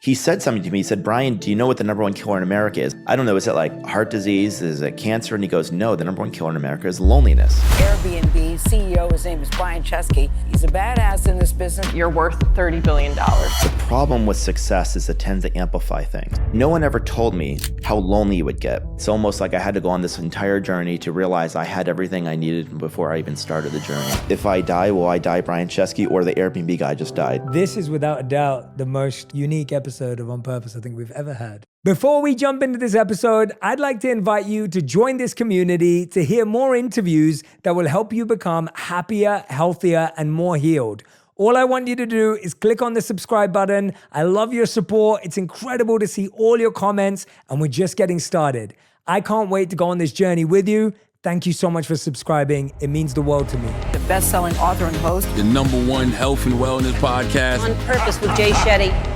He said something to me. He said, Brian, do you know what the number one killer in America is? I don't know. Is it like heart disease? Is it cancer? And he goes, no, the number one killer in America is loneliness. Airbnb CEO, his name is Brian Chesky. He's a badass in this business. You're worth $30 billion. The problem with success is it tends to amplify things. No one ever told me how lonely you would get. It's almost like I had to go on this entire journey to realize I had everything I needed before I even started the journey. If I die, will I die Brian Chesky or the Airbnb guy just died? This is without a doubt the most unique episode of On Purpose I think we've ever had. Before we jump into this episode, I'd like to invite you to join this community to hear more interviews that will help you become happier, healthier, and more healed. All I want you to do is click on the subscribe button. I love your support. It's incredible to see all your comments, and we're just getting started. I can't wait to go on this journey with you. Thank you so much for subscribing. It means the world to me. The best-selling author and host. The #1 health and wellness podcast. On Purpose with Jay Shetty.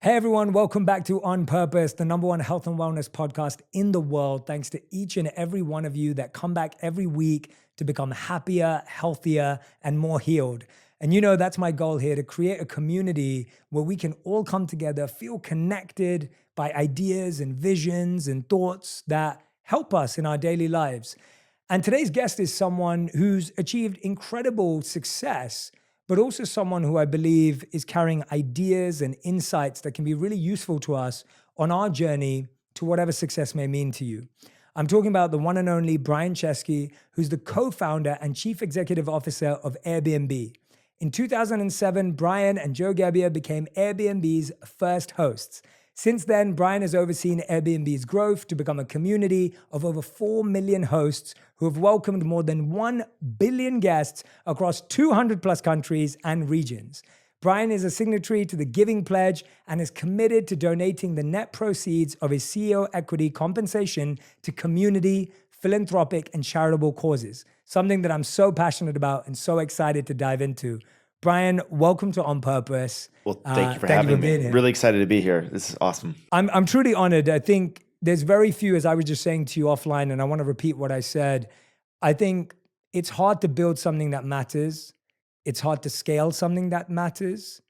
Hey everyone, welcome back to On Purpose, the #1 health and wellness podcast in the world. Thanks to each and every one of you that come back every week to become happier, healthier, and more healed. And you know, that's my goal here, to create a community where we can all come together, feel connected by ideas and visions and thoughts that help us in our daily lives. And today's guest is someone who's achieved incredible success, but also someone who I believe is carrying ideas and insights that can be really useful to us on our journey to whatever success may mean to you. I'm talking about the one and only Brian Chesky, who's the co-founder and chief executive officer of Airbnb. In 2007, Brian and Joe Gebbia became Airbnb's first hosts. Since then, Brian has overseen Airbnb's growth to become a community of over 4 million hosts who have welcomed more than 1 billion guests across 200 plus countries and regions. Brian is a signatory to the Giving Pledge and is committed to donating the net proceeds of his CEO equity compensation to community, philanthropic, and charitable causes, something that I'm so passionate about and so excited to dive into. Brian, welcome to On Purpose. Well, thank you for having me. Here. Really excited to be here. This is awesome. I'm truly honored. I think there's very few, as I was just saying to you offline, and I want to repeat what I said. I think it's hard to build something that matters. It's hard to scale something that matters.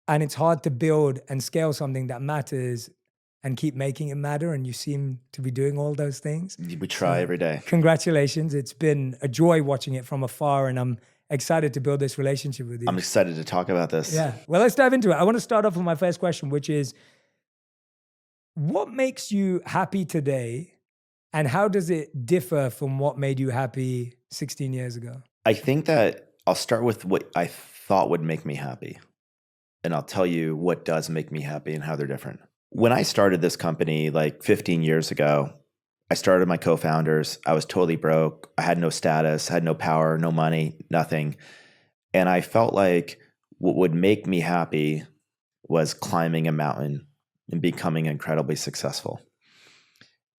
And it's hard to build and scale something that matters and keep making it matter. And you seem to be doing all those things. We try every day. Congratulations. It's been a joy watching it from afar, and I'm excited to build this relationship with you. I'm excited to talk about this. Yeah. Well, let's dive into it. I want to start off with my first question, which is, what makes you happy today, and how does it differ from what made you happy 16 years ago? I think that I'll start with what I thought would make me happy, and I'll tell you what does make me happy and how they're different. When I started this company like 15 years ago, I started my co-founders. I was totally broke. I had no status, had no power, no money, nothing. And I felt like what would make me happy was climbing a mountain and becoming incredibly successful.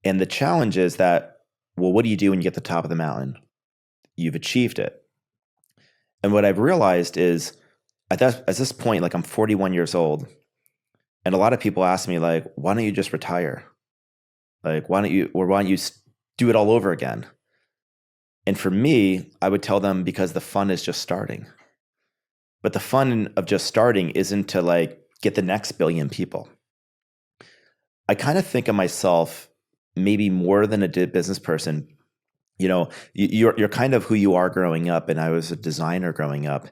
And the challenge is that, well, what do you do when you get to the top of the mountain? You've achieved it. And what I've realized is at this point, like I'm 41 years old, and a lot of people ask me like, why don't you just retire? Like, why don't you do it all over again? And for me, I would tell them because the fun is just starting. But the fun of just starting isn't to like get the next billion people. I kind of think of myself maybe more than a business person. You know, you're kind of who you are growing up, and I was a designer growing up.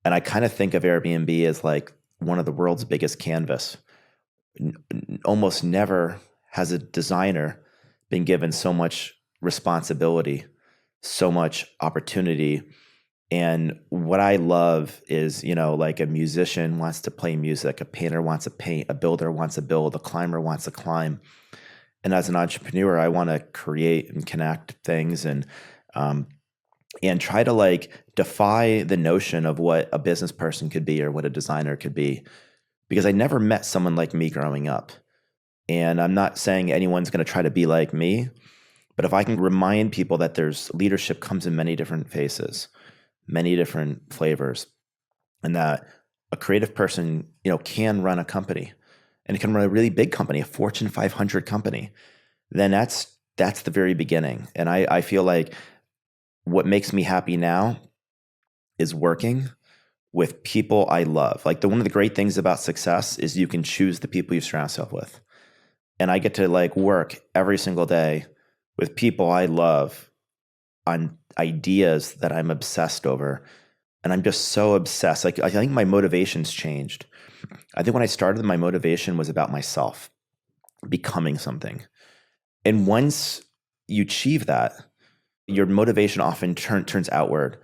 And I kind of think of Airbnb as like one of the world's biggest canvas. Almost never has a designer been given so much responsibility, so much opportunity. And what I love is, you know, like a musician wants to play music, a painter wants to paint, a builder wants to build, a climber wants to climb. And as an entrepreneur, I want to create and connect things and try to like defy the notion of what a business person could be or what a designer could be, because I never met someone like me growing up. And I'm not saying anyone's going to try to be like me, but if I can remind people that there's leadership comes in many different faces, many different flavors, and that a creative person, you know, can run a company, and it can run a really big company, a Fortune 500 company, then that's the very beginning. And I feel like what makes me happy now is working, with people I love. Like one of the great things about success is you can choose the people you surround yourself with. And I get to like work every single day with people I love on ideas that I'm obsessed over. And I'm just so obsessed. Like I think my motivation's changed. I think when I started, my motivation was about myself, becoming something. And once you achieve that, your motivation often turns outward.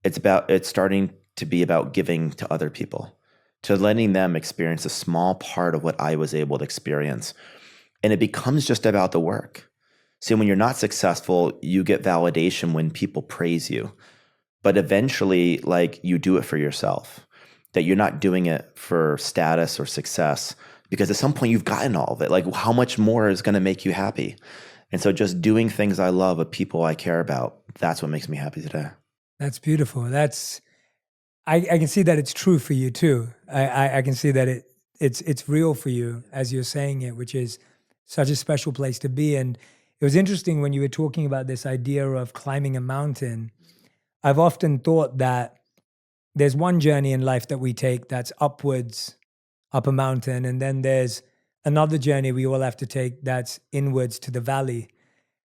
It's starting to be about giving to other people, to letting them experience a small part of what I was able to experience. And it becomes just about the work. See, when you're not successful, you get validation when people praise you. But eventually, like, you do it for yourself, that you're not doing it for status or success, because at some point you've gotten all of it. Like, how much more is going to make you happy? And so just doing things I love with people I care about, that's what makes me happy today. That's beautiful. I can see that it's true for you too. I can see that it's real for you as you're saying it, which is such a special place to be. And it was interesting when you were talking about this idea of climbing a mountain. I've often thought that there's one journey in life that we take that's upwards, up a mountain, and then there's another journey we all have to take that's inwards to the valley.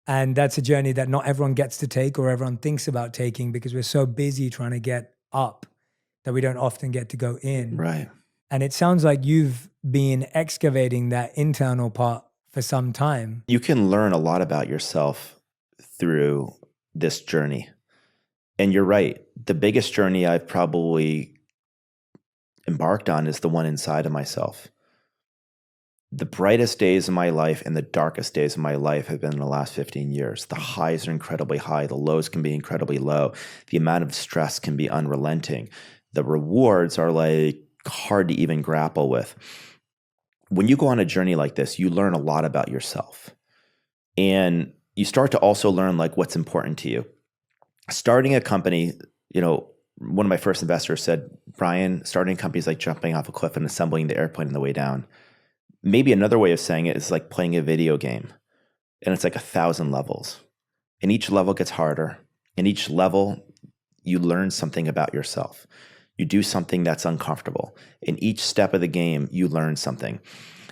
And that's a journey that not everyone gets to take or everyone thinks about taking because we're so busy trying to get up that we don't often get to go in. Right. And it sounds like you've been excavating that internal part for some time. You can learn a lot about yourself through this journey. And you're right. The biggest journey I've probably embarked on is the one inside of myself. The brightest days of my life and the darkest days of my life have been in the last 15 years. The highs are incredibly high. The lows can be incredibly low. The amount of stress can be unrelenting. The rewards are like hard to even grapple with. When you go on a journey like this, you learn a lot about yourself. And you start to also learn like what's important to you. Starting a company, one of my first investors said, Brian, starting a company is like jumping off a cliff and assembling the airplane on the way down. Maybe another way of saying it is like playing a video game. And it's like 1,000 levels. And each level gets harder. And each level, you learn something about yourself. You do something that's uncomfortable. In each step of the game, you learn something.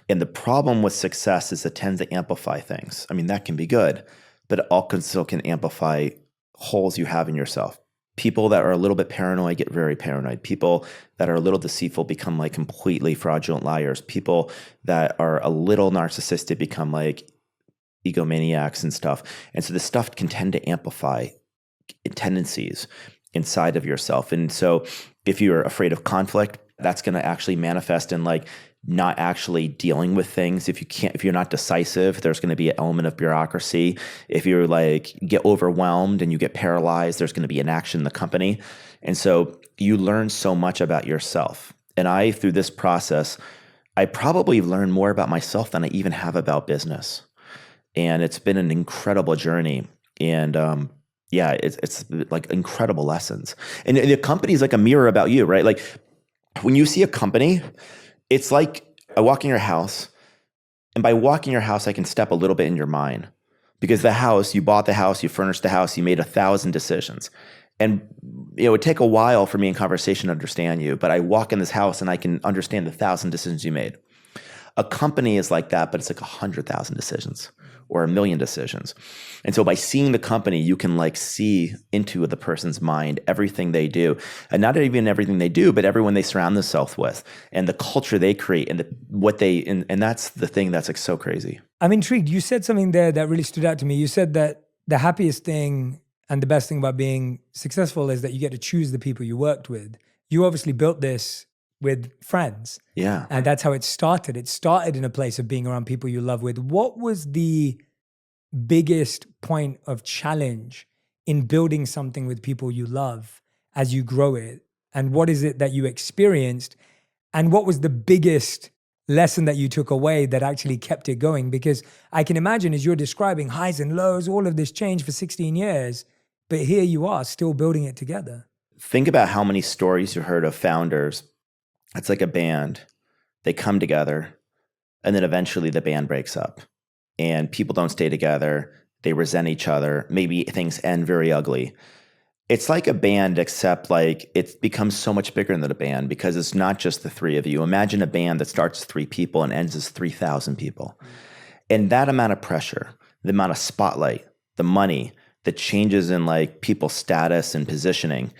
And the problem with success is it tends to amplify things. I mean, that can be good, but it also can amplify holes you have in yourself. People that are a little bit paranoid get very paranoid. People that are a little deceitful become like completely fraudulent liars. People that are a little narcissistic become like egomaniacs and stuff. And so this stuff can tend to amplify tendencies inside of yourself. And so if you're afraid of conflict, that's going to actually manifest in like not actually dealing with things. If you're not decisive, there's going to be an element of bureaucracy. If you're like get overwhelmed and you get paralyzed, there's going to be inaction in the company. And so you learn so much about yourself. And through this process, I probably learned more about myself than I even have about business. And it's been an incredible journey. And it's like incredible lessons. And the company is like a mirror about you, right? Like when you see a company, it's like I walk in your house, and by walking your house, I can step a little bit in your mind. Because you bought the house, you furnished the house, you made 1,000 decisions. And it would take a while for me in conversation to understand you, but I walk in this house and I can understand the 1,000 decisions you made. A company is like that, but it's like 100,000 decisions or 1,000,000 decisions. And so by seeing the company, you can like see into the person's mind everything they do. And not even everything they do, but everyone they surround themselves with and the culture they create and and that's the thing that's like so crazy. I'm intrigued. You said something there that really stood out to me. You said that the happiest thing and the best thing about being successful is that you get to choose the people you worked with. You obviously built this with friends. Yeah. And that's how it started. It started in a place of being around people you love with. What was the biggest point of challenge in building something with people you love as you grow it? And what is it that you experienced? And what was the biggest lesson that you took away that actually kept it going? Because I can imagine as you're describing highs and lows, all of this change for 16 years, but here you are still building it together. Think about how many stories you heard of founders. It's like a band. They come together and then eventually the band breaks up and people don't stay together. They resent each other. Maybe things end very ugly. It's like a band, except like it becomes so much bigger than a band because it's not just the three of you. Imagine a band that starts as 3 people and ends as 3,000 people. And that amount of pressure, the amount of spotlight, the money, the changes in like people's status and positioning,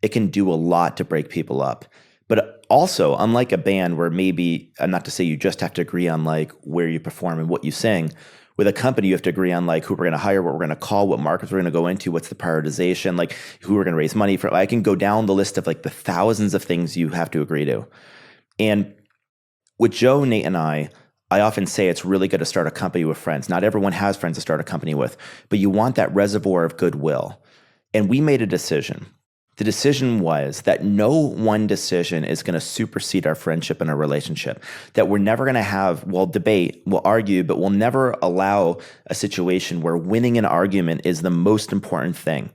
it can do a lot to break people up. But also, unlike a band where maybe, not to say you just have to agree on like where you perform and what you sing, with a company, you have to agree on like who we're going to hire, what we're going to call, what markets we're going to go into, what's the prioritization, like who we're going to raise money for. I can go down the list of like the thousands of things you have to agree to. And with Joe, Nate, and I often say it's really good to start a company with friends. Not everyone has friends to start a company with, but you want that reservoir of goodwill. And we made a decision. The decision was that no one decision is going to supersede our friendship and our relationship, that we're never going to have, we'll debate, we'll argue, but we'll never allow a situation where winning an argument is the most important thing.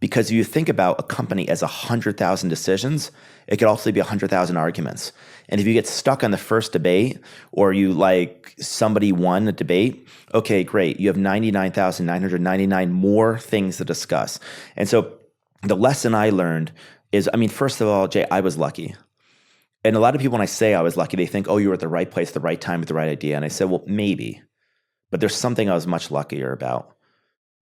Because if you think about a company as 100,000 decisions, it could also be 100,000 arguments. And if you get stuck on the first debate, or you like somebody won a debate, okay, great. You have 99,999 more things to discuss. And so the lesson I learned is, I mean, first of all, Jay, I was lucky. And a lot of people, when I say I was lucky, they think, oh, you were at the right place, the right time, with the right idea. And I said, well, maybe. But there's something I was much luckier about.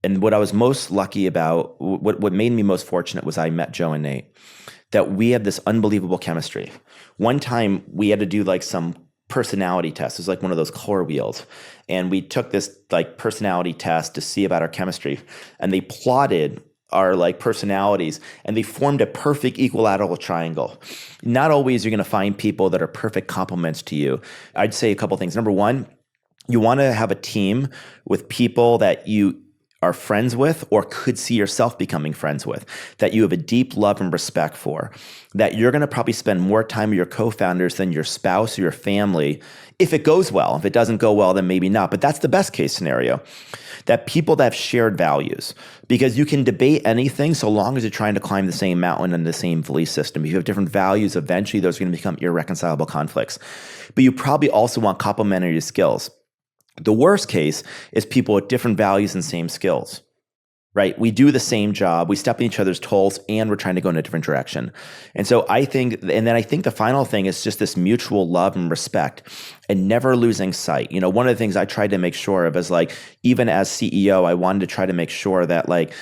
And what I was most lucky about, what made me most fortunate was I met Joe and Nate, that we had this unbelievable chemistry. One time we had to do like some personality test. It was like one of those core wheels. And we took this like personality test to see about our chemistry. And they plotted our like personalities, and they formed a perfect equilateral triangle. Not always you're going to find people that are perfect complements to you. I'd say a couple things. Number one, you want to have a team with people that you are friends with or could see yourself becoming friends with, that you have a deep love and respect for, that you're going to probably spend more time with your co-founders than your spouse or your family. If it goes well. If it doesn't go well, then maybe not. But that's the best case scenario. That people that have shared values, because you can debate anything so long as you're trying to climb the same mountain and the same belief system. If you have different values, eventually those are going to become irreconcilable conflicts. But you probably also want complementary skills. The worst case is people with different values and same skills, right? We do the same job, we step in each other's toes, and we're trying to go in a different direction. And so I think the final thing is just this mutual love and respect and never losing sight. You know, one of the things I tried to make sure of is like, even as CEO, I wanted to try to make sure that like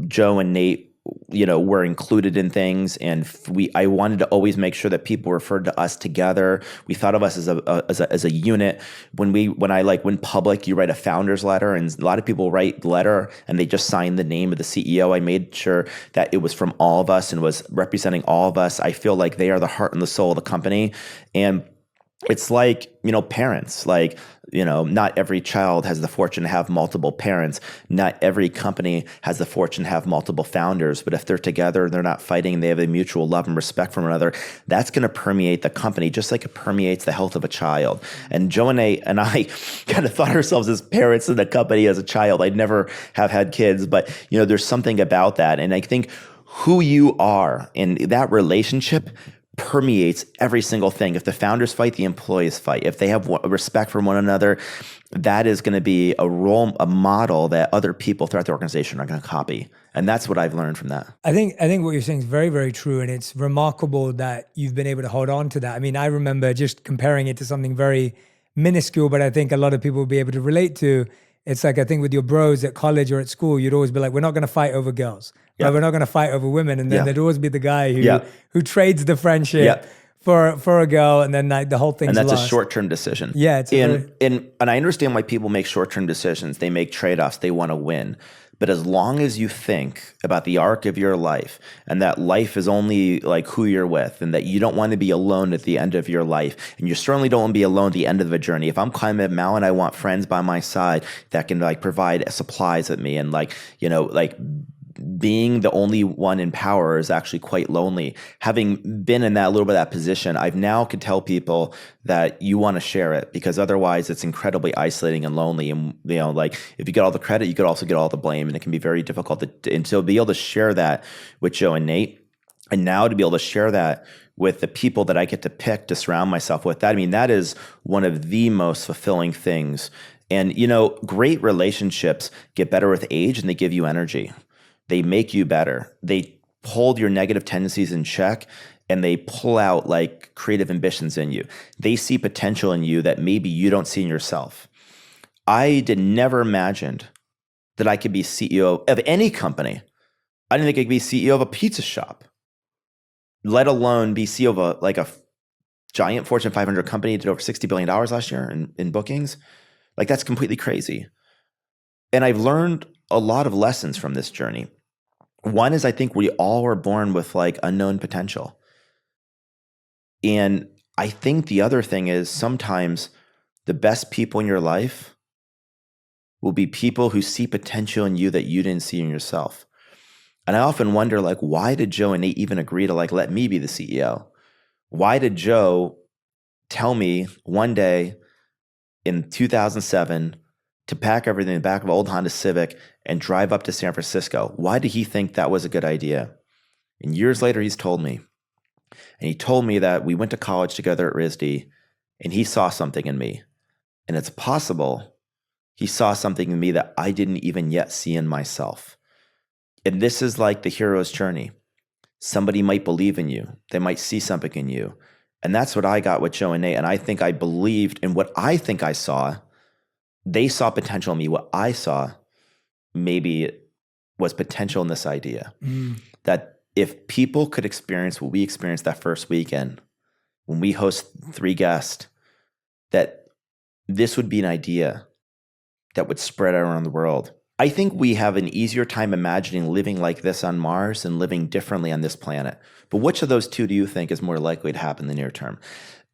Joe and Nate, you know, were included in things, and I wanted to always make sure that people referred to us together. We thought of us as a unit. When I went public, you write a founder's letter, and a lot of people write the letter and they just sign the name of the CEO. I made sure that it was from all of us and was representing all of us. I feel like they are the heart and the soul of the company. And it's like, you know, parents, like, you know, not every child has the fortune to have multiple parents. Not every company has the fortune to have multiple founders. But if they're together, they're not fighting, they have a mutual love and respect for one another, that's going to permeate the company just like it permeates the health of a child. And Joe and I kind of thought ourselves as parents in the company as a child. I'd never have had kids, but, you know, there's something about that. And I think who you are in that relationship permeates every single thing. If the founders fight, the employees fight. If they have respect for one another, that is going to be a model that other people throughout the organization are going to copy. And that's what I've learned from that. I think what you're saying is very, very true. And it's remarkable that you've been able to hold on to that. I mean, I remember just comparing it to something very minuscule, but I think a lot of people will be able to relate to. It's like, I think with your bros at college or at school, you'd always be like, we're not going to fight over girls. Yeah. Right? We're not going to fight over women. And then there'd always be the guy who trades the friendship for a girl, and then like the whole thing's lost. And that's lost. A short-term decision. Yeah. And I understand why people make short-term decisions. They make trade-offs. They want to win. But as long as you think about the arc of your life, and that life is only like who you're with, and that you don't want to be alone at the end of your life, and you certainly don't want to be alone at the end of the journey. If I'm climbing a mountain, I want friends by my side that can like provide supplies with me, and like, you know, like being the only one in power is actually quite lonely. Having been in that little bit of that position, I've now could tell people that you want to share it, because otherwise it's incredibly isolating and lonely. And, you know, like if you get all the credit, you could also get all the blame, and it can be very difficult and so be able to share that with Joe and Nate, and now to be able to share that with the people that I get to pick to surround myself with. That, I mean, that is one of the most fulfilling things. And, you know, great relationships get better with age, and they give you energy. They make you better. They hold your negative tendencies in check, and they pull out like creative ambitions in you. They see potential in you that maybe you don't see in yourself. I never imagined that I could be CEO of any company. I didn't think I could be CEO of a pizza shop, let alone be CEO of a giant Fortune 500 company that did over $60 billion last year in bookings. Like, that's completely crazy. And I've learned a lot of lessons from this journey. One is, I think we all were born with like unknown potential. And I think the other thing is, sometimes the best people in your life will be people who see potential in you that you didn't see in yourself. And I often wonder, like, why did Joe and Nate even agree to like let me be the CEO? Why did Joe tell me one day in 2007 to pack everything in the back of an old Honda Civic and drive up to San Francisco? Why did he think that was a good idea? And years later, he's told me. And he told me that we went to college together at RISD, and he saw something in me. And it's possible he saw something in me that I didn't even yet see in myself. And this is like the hero's journey. Somebody might believe in you. They might see something in you. And that's what I got with Joe and Nate. And I think I believed in what I think I saw. They saw potential in me. What I saw maybe was potential in this idea. That if people could experience what we experienced that first weekend, when we host 3 guests, that this would be an idea that would spread around the world. I think we have an easier time imagining living like this on Mars and living differently on this planet. But which of those two do you think is more likely to happen in the near term?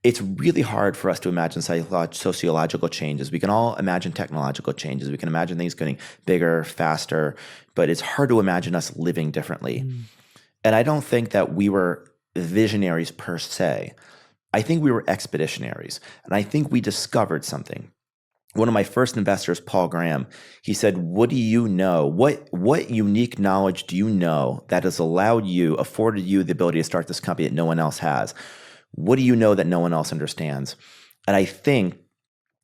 It's really hard for us to imagine sociological changes. We can all imagine technological changes. We can imagine things getting bigger, faster, but it's hard to imagine us living differently. And I don't think that we were visionaries per se. I think we were expeditionaries. And I think we discovered something. One of my first investors, Paul Graham, he said, what do you know? What unique knowledge do you know that has afforded you the ability to start this company that no one else has? What do you know that no one else understands? And I think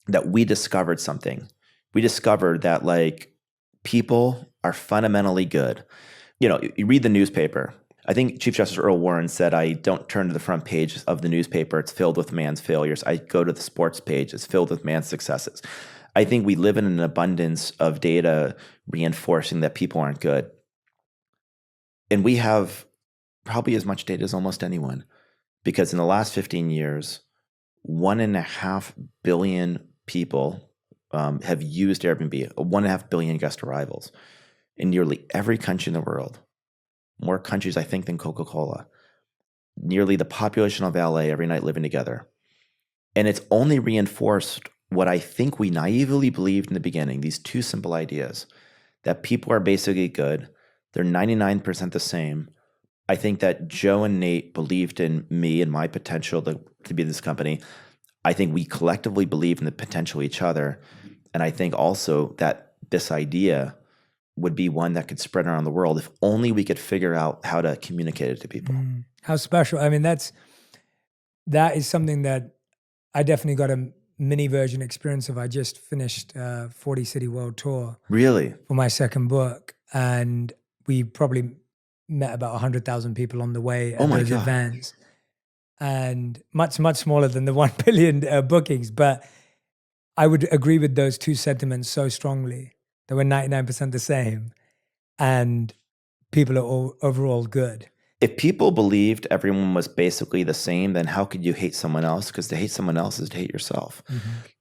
that we discovered something. We discovered that like people are fundamentally good. You know, you read the newspaper. I think Chief Justice Earl Warren said, I don't turn to the front page of the newspaper. It's filled with man's failures. I go to the sports page. It's filled with man's successes. I think we live in an abundance of data reinforcing that people aren't good. And we have probably as much data as almost anyone, because in the last 15 years, 1.5 billion people have used Airbnb, 1.5 billion guest arrivals in nearly every country in the world. More countries, I think, than Coca-Cola. Nearly the population of LA every night living together. And it's only reinforced what I think we naively believed in the beginning, these 2 simple ideas, that people are basically good. They're 99% the same. I think that Joe and Nate believed in me and my potential to be this company. I think we collectively believe in the potential of each other. And I think also that this idea would be one that could spread around the world if only we could figure out how to communicate it to people. How special. I mean, that is something that I definitely got a mini version experience of. I just finished 40 City World Tour. Really? For my second book. And we probably met about 100,000 people on the way at those events. And much, much smaller than the 1 billion bookings. But I would agree with those 2 sentiments so strongly. They were 99% the same, and people are all overall good. If people believed everyone was basically the same, then how could you hate someone else? Because to hate someone else is to hate yourself.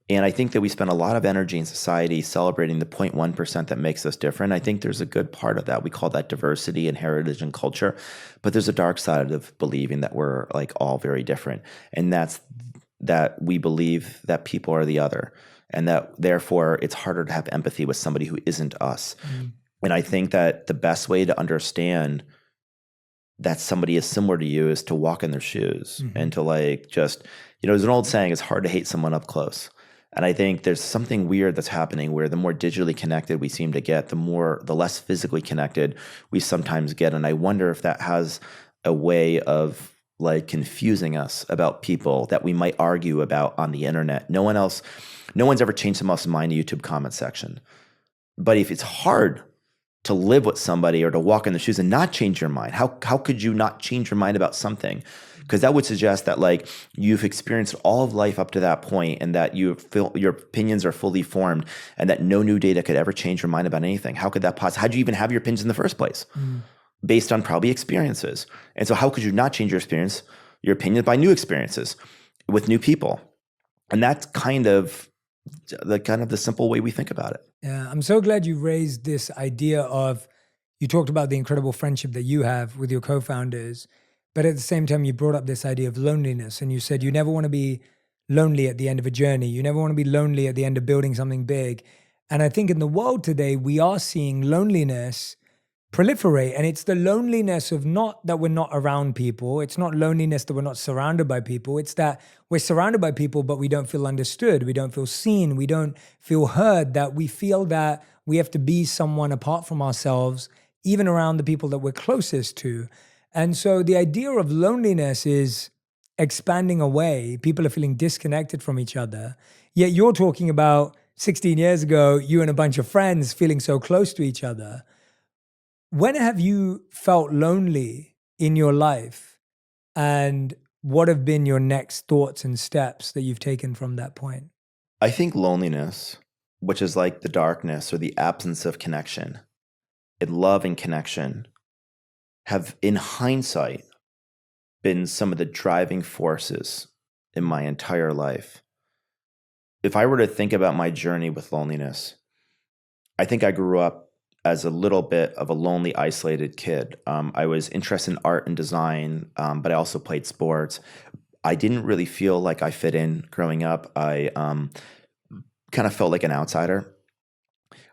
And I think that we spend a lot of energy in society celebrating the 0.1% that makes us different. I think there's a good part of that. We call that diversity and heritage and culture. But there's a dark side of believing that we're like all very different. And that's that we believe that people are the other. And that therefore it's harder to have empathy with somebody who isn't us. And I think that the best way to understand that somebody is similar to you is to walk in their shoes and to like just, there's an old saying, it's hard to hate someone up close. And I think there's something weird that's happening where the more digitally connected we seem to get, the less physically connected we sometimes get. And I wonder if that has a way of like confusing us about people that we might argue about on the internet. No one's ever changed someone else's mind in the YouTube comment section. But if it's hard to live with somebody or to walk in their shoes and not change your mind? How could you not change your mind about something? Because that would suggest that like you've experienced all of life up to that point, and that you feel your opinions are fully formed, and that no new data could ever change your mind about anything. How could that possibly? How do you even have your opinions in the first place? Based on probably experiences. And so how could you not change your opinion by new experiences with new people? And that's kind of the simple way we think about it. Yeah, I'm so glad you raised this idea of, you talked about the incredible friendship that you have with your co-founders, but at the same time, you brought up this idea of loneliness, and you said you never want to be lonely at the end of a journey. You never want to be lonely at the end of building something big. And I think in the world today, we are seeing loneliness proliferate. And it's the loneliness of not that we're not around people. It's not loneliness that we're not surrounded by people. It's that we're surrounded by people, but we don't feel understood. We don't feel seen. We don't feel heard, that we feel that we have to be someone apart from ourselves, even around the people that we're closest to. And so the idea of loneliness is expanding away. People are feeling disconnected from each other. Yet you're talking about 16 years ago, you and a bunch of friends feeling so close to each other. When have you felt lonely in your life, and what have been your next thoughts and steps that you've taken from that point? I think loneliness, which is like the darkness or the absence of connection, and love and connection have, in hindsight, been some of the driving forces in my entire life. If I were to think about my journey with loneliness, I think I grew up as a little bit of a lonely, isolated kid. I was interested in art and design, but I also played sports. I didn't really feel like I fit in growing up. I kind of felt like an outsider.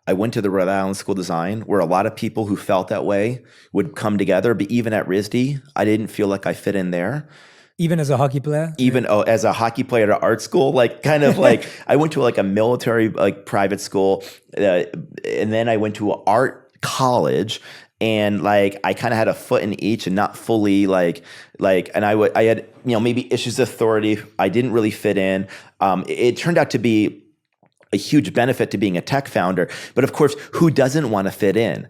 I went to the Rhode Island School of Design, where a lot of people who felt that way would come together. But even at RISD, I didn't feel like I fit in there. Even as a hockey player? Even as a hockey player at art school, like kind of like I went to like a military like private school, and then I went to an art college, and like I kind of had a foot in each and not fully like and I had maybe issues of authority. I didn't really fit in. It turned out to be a huge benefit to being a tech founder, but of course, who doesn't want to fit in?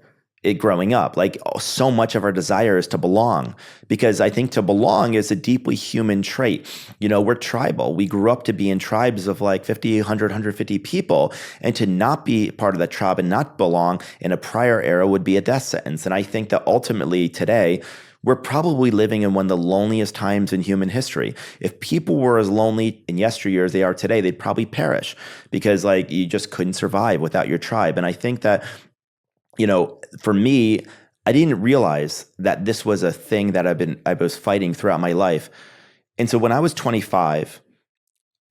Growing up, like so much of our desire is to belong, because I think to belong is a deeply human trait. We're tribal. We grew up to be in tribes of like 50, 100, 150 people, and to not be part of that tribe and not belong in a prior era would be a death sentence. And I think that ultimately today, we're probably living in one of the loneliest times in human history. If people were as lonely in yesteryear as they are today, they'd probably perish, because like you just couldn't survive without your tribe. And I think that for me, I didn't realize that this was a thing that I was fighting throughout my life. And so when I was 25,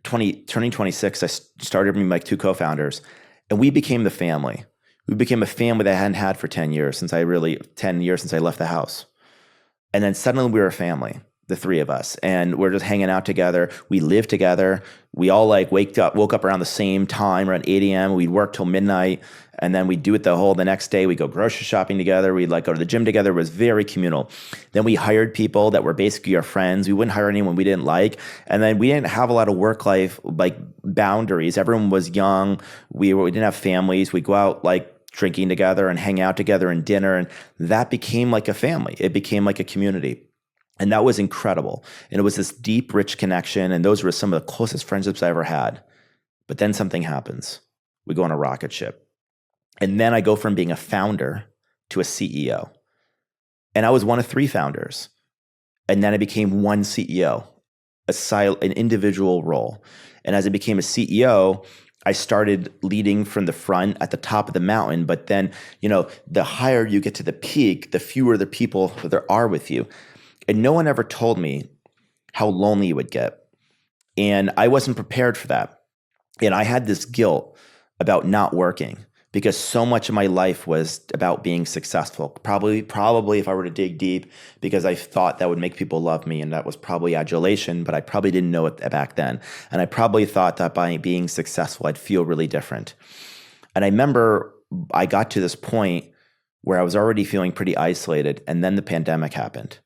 turning 26, I started with my two co-founders, and we became the family. We became a family that I hadn't had for 10 years since I left the house. And then suddenly we were a family, the three of us, and we're just hanging out together. We lived together. We all like woke up around the same time, around 8 a.m. We'd work till midnight, and then we'd do it the next day. We'd go grocery shopping together. We'd like go to the gym together. It was very communal. Then we hired people that were basically our friends. We wouldn't hire anyone we didn't like. And then we didn't have a lot of work-life like boundaries. Everyone was young. We didn't have families. We'd go out like drinking together and hang out together and dinner, and that became like a family. It became like a community. And that was incredible. And it was this deep, rich connection. And those were some of the closest friendships I ever had. But then something happens. We go on a rocket ship. And then I go from being a founder to a CEO. And I was one of three founders. And then I became one CEO, an individual role. And as I became a CEO, I started leading from the front at the top of the mountain. But then, the higher you get to the peak, the fewer the people there are with you. And no one ever told me how lonely you would get. And I wasn't prepared for that. And I had this guilt about not working, because so much of my life was about being successful. Probably if I were to dig deep, because I thought that would make people love me, and that was probably adulation, but I probably didn't know it back then. And I probably thought that by being successful, I'd feel really different. And I remember I got to this point where I was already feeling pretty isolated, and then the pandemic happened.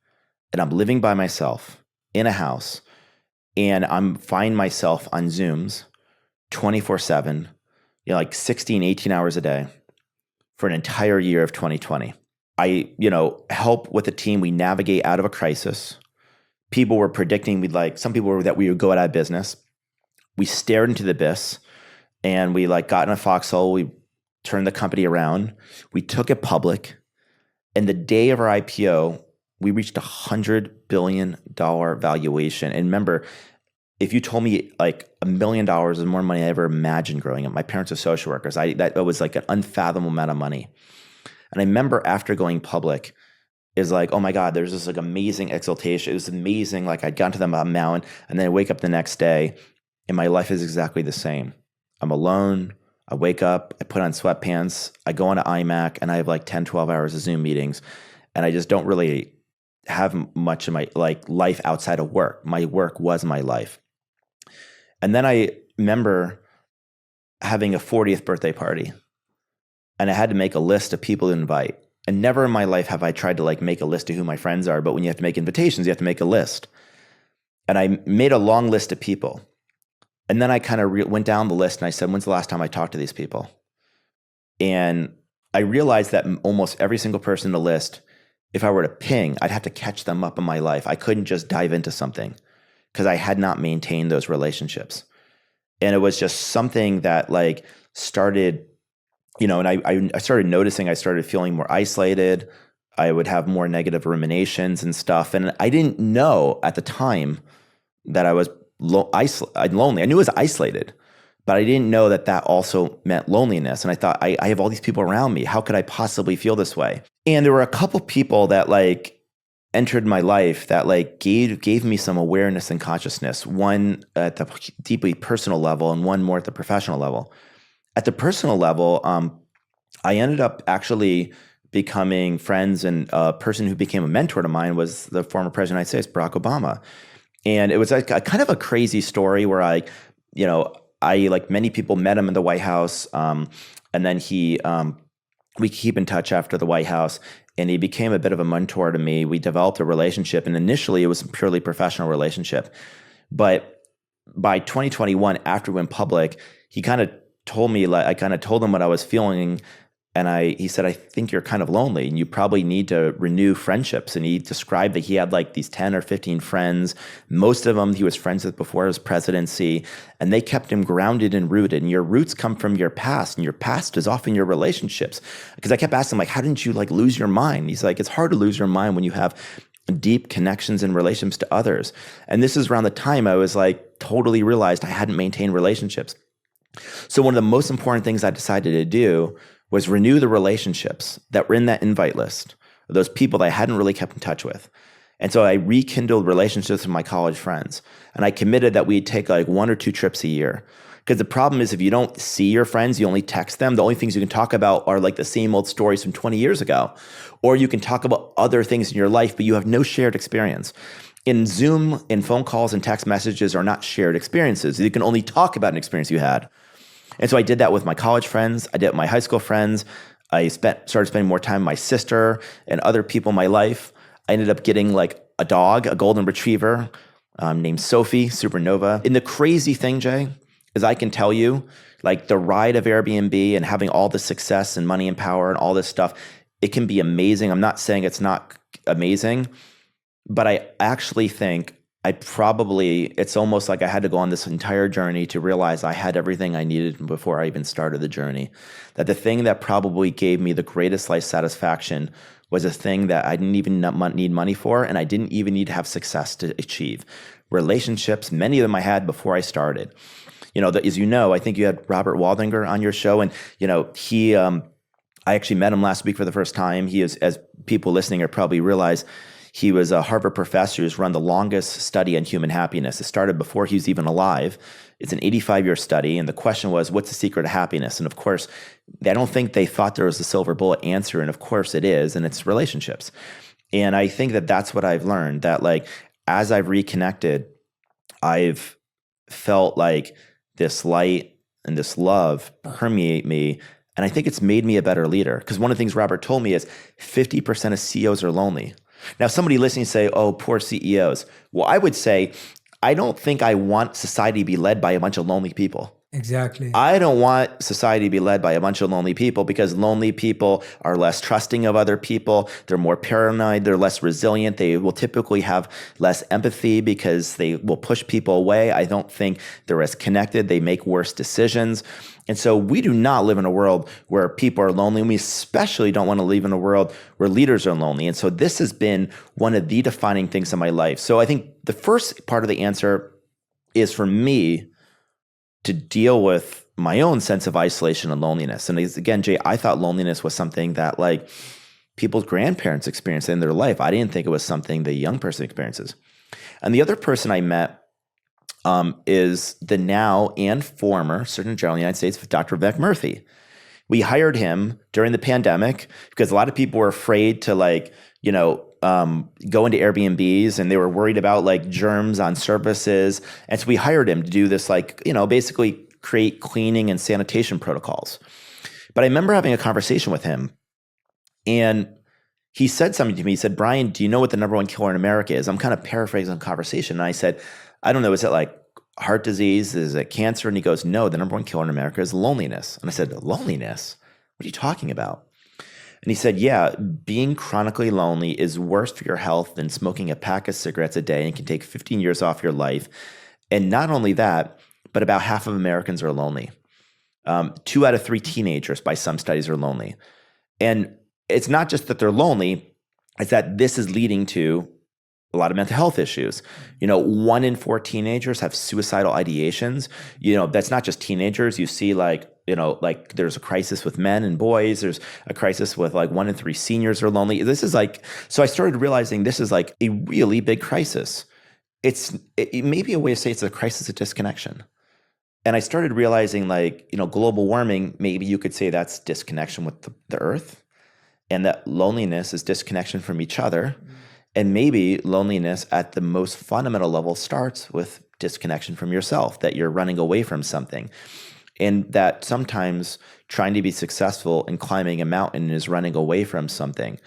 And I'm living by myself in a house, and I'm finding myself on Zooms 24/7, like 16, 18 hours a day, for an entire year of 2020. I, help with the team. We navigate out of a crisis. People were predicting some people were that we would go out of business. We stared into the abyss and we got in a foxhole. We turned the company around. We took it public. And the day of our IPO, we reached $100 billion valuation. And remember, if you told me $1 million is more money I ever imagined growing up, my parents are social workers. That was an unfathomable amount of money. And I remember after going public, is oh my God, there's this amazing exaltation. It was amazing. I'd gotten to the mountain and then I wake up the next day and my life is exactly the same. I'm alone. I wake up, I put on sweatpants, I go on to iMac and I have 10, 12 hours of Zoom meetings. And I just don't really have much of my life outside of work. My work was my life. And then I remember having a 40th birthday party and I had to make a list of people to invite. And never in my life have I tried to make a list of who my friends are, but when you have to make invitations, you have to make a list. And I made a long list of people. And then I kind of went down the list and I said, when's the last time I talked to these people? And I realized that almost every single person in the list, if I were to ping, I'd have to catch them up in my life. I couldn't just dive into something because I had not maintained those relationships. And it was just something that started, and I started noticing, I started feeling more isolated. I would have more negative ruminations and stuff. And I didn't know at the time that I was lonely. I knew I was isolated, but I didn't know that also meant loneliness. And I thought, I have all these people around me. How could I possibly feel this way? And there were a couple people that entered my life that gave me some awareness and consciousness, one at the deeply personal level and one more at the professional level. At the personal level, I ended up actually becoming friends, and a person who became a mentor to mine was the former president of the United States, Barack Obama. And it was a kind of a crazy story where I like many people met him in the White House, and then we keep in touch after the White House, and he became a bit of a mentor to me. We developed a relationship, and initially it was a purely professional relationship. But by 2021, after we went public, he kind of told me, I kind of told him what I was feeling, and he said, I think you're kind of lonely and you probably need to renew friendships. And he described that he had these 10 or 15 friends. Most of them he was friends with before his presidency, and they kept him grounded and rooted. And your roots come from your past, and your past is often your relationships. Because I kept asking him, how didn't you lose your mind? He's like, it's hard to lose your mind when you have deep connections and relationships to others. And this is around the time I was totally realized I hadn't maintained relationships. So one of the most important things I decided to do was renew the relationships that were in that invite list, those people that I hadn't really kept in touch with. And so I rekindled relationships with my college friends. And I committed that we'd take 1 or 2 trips a year. Because the problem is if you don't see your friends, you only text them, the only things you can talk about are the same old stories from 20 years ago. Or you can talk about other things in your life, but you have no shared experience. In Zoom, in phone calls and text messages are not shared experiences. You can only talk about an experience you had. And so I did that with my college friends. I did it with my high school friends. I started spending more time with my sister and other people in my life. I ended up getting a dog, a golden retriever named Sophie, Supernova. And the crazy thing, Jay, is I can tell you, the ride of Airbnb and having all the success and money and power and all this stuff, it can be amazing. I'm not saying it's not amazing, but I actually think it's almost like I had to go on this entire journey to realize I had everything I needed before I even started the journey. That the thing that probably gave me the greatest life satisfaction was a thing that I didn't even need money for, and I didn't even need to have success to achieve. Relationships, many of them I had before I started. As you know, I think you had Robert Waldinger on your show, and he, I actually met him last week for the first time. He is, as people listening are probably realize, he was a Harvard professor who's run the longest study on human happiness. It started before he was even alive. It's an 85-year study, and the question was, what's the secret of happiness? And of course, I don't think they thought there was a silver bullet answer, and of course it is, and it's relationships. And I think that that's what I've learned, that as I've reconnected, I've felt this light and this love permeate me, and I think it's made me a better leader. Because one of the things Robert told me is 50% of CEOs are lonely. Now, somebody listening say, oh, poor CEOs. Well, I would say, I don't think I want society to be led by a bunch of lonely people. Exactly. I don't want society to be led by a bunch of lonely people, because lonely people are less trusting of other people. They're more paranoid. They're less resilient. They will typically have less empathy because they will push people away. I don't think they're as connected. They make worse decisions. And so we do not live in a world where people are lonely. And we especially don't want to live in a world where leaders are lonely. And so this has been one of the defining things in my life. So I think the first part of the answer is for me to deal with my own sense of isolation and loneliness. And again, Jay, I thought loneliness was something that like people's grandparents experienced in their life. I didn't think it was something the young person experiences. And the other person I met is the now and former Surgeon General of the United States, Dr. Vivek Murthy. We hired him during the pandemic because a lot of people were afraid to go into Airbnbs, and they were worried about like germs on surfaces. And so we hired him to do this, basically create cleaning and sanitation protocols. But I remember having a conversation with him, and he said something to me. He said, "Brian, do you know what the number one killer in America is?" I'm kind of paraphrasing the conversation. And I said, "I don't know. Is it like heart disease? Is it cancer?" And he goes, "No, the number one killer in America is loneliness." And I said, "Loneliness? What are you talking about?" And he said, "Yeah, being chronically lonely is worse for your health than smoking a pack of cigarettes a day, and can take 15 years off your life. And not only that, but about half of Americans are lonely. 2 out of 3 teenagers by some studies are lonely. And it's not just that they're lonely, it's that this is leading to a lot of mental health issues. 1 in 4 teenagers have suicidal ideations. That's not just teenagers. You see there's a crisis with men and boys. There's a crisis with 1 in 3 seniors are lonely. This is so I started realizing this is like a really big crisis. It may be a way to say it's a crisis of disconnection. And I started realizing global warming, maybe you could say that's disconnection with the earth, and that loneliness is disconnection from each other. And maybe loneliness at the most fundamental level starts with disconnection from yourself, that you're running away from something. And that sometimes trying to be successful in climbing a mountain is running away from something,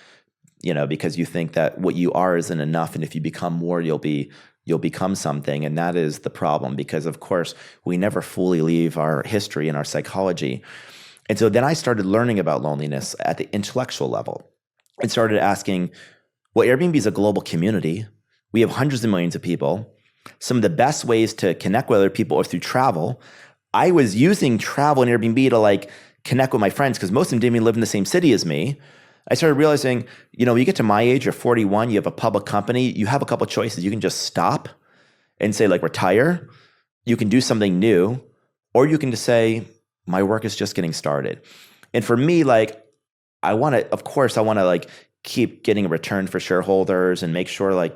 because you think that what you are isn't enough. And if you become more, you'll become something. And that is the problem, because of course we never fully leave our history and our psychology. And so then I started learning about loneliness at the intellectual level and started asking, well, Airbnb is a global community. We have hundreds of millions of people. Some of the best ways to connect with other people are through travel. I was using travel and Airbnb to connect with my friends, because most of them didn't even live in the same city as me. I started realizing, you get to my age, you're 41, you have a public company, you have a couple of choices. You can just stop and say retire. You can do something new, or you can just say, my work is just getting started. And for me, I want to keep getting a return for shareholders and make sure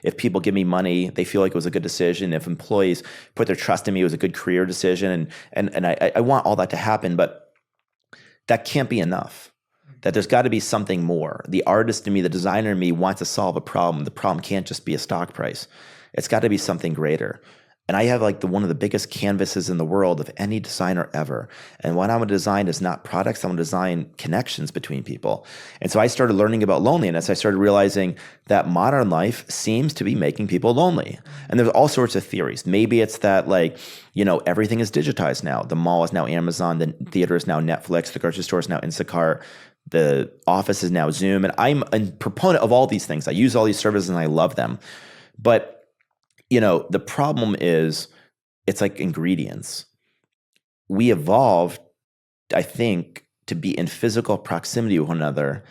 if people give me money, they feel like it was a good decision. If employees put their trust in me, it was a good career decision. And I want all that to happen, but that can't be enough. That there's got to be something more. The artist in me, the designer in me wants to solve a problem. The problem can't just be a stock price. It's got to be something greater. And I have one of the biggest canvases in the world of any designer ever. And what I want to design is not products. I want to design connections between people. And so I started learning about loneliness. I started realizing that modern life seems to be making people lonely. And there's all sorts of theories. Maybe it's that everything is digitized now. The mall is now Amazon. The theater is now Netflix. The grocery store is now Instacart. The office is now Zoom. And I'm a proponent of all these things. I use all these services and I love them. But the problem is it's like ingredients. We evolved, I think, to be in physical proximity with one another.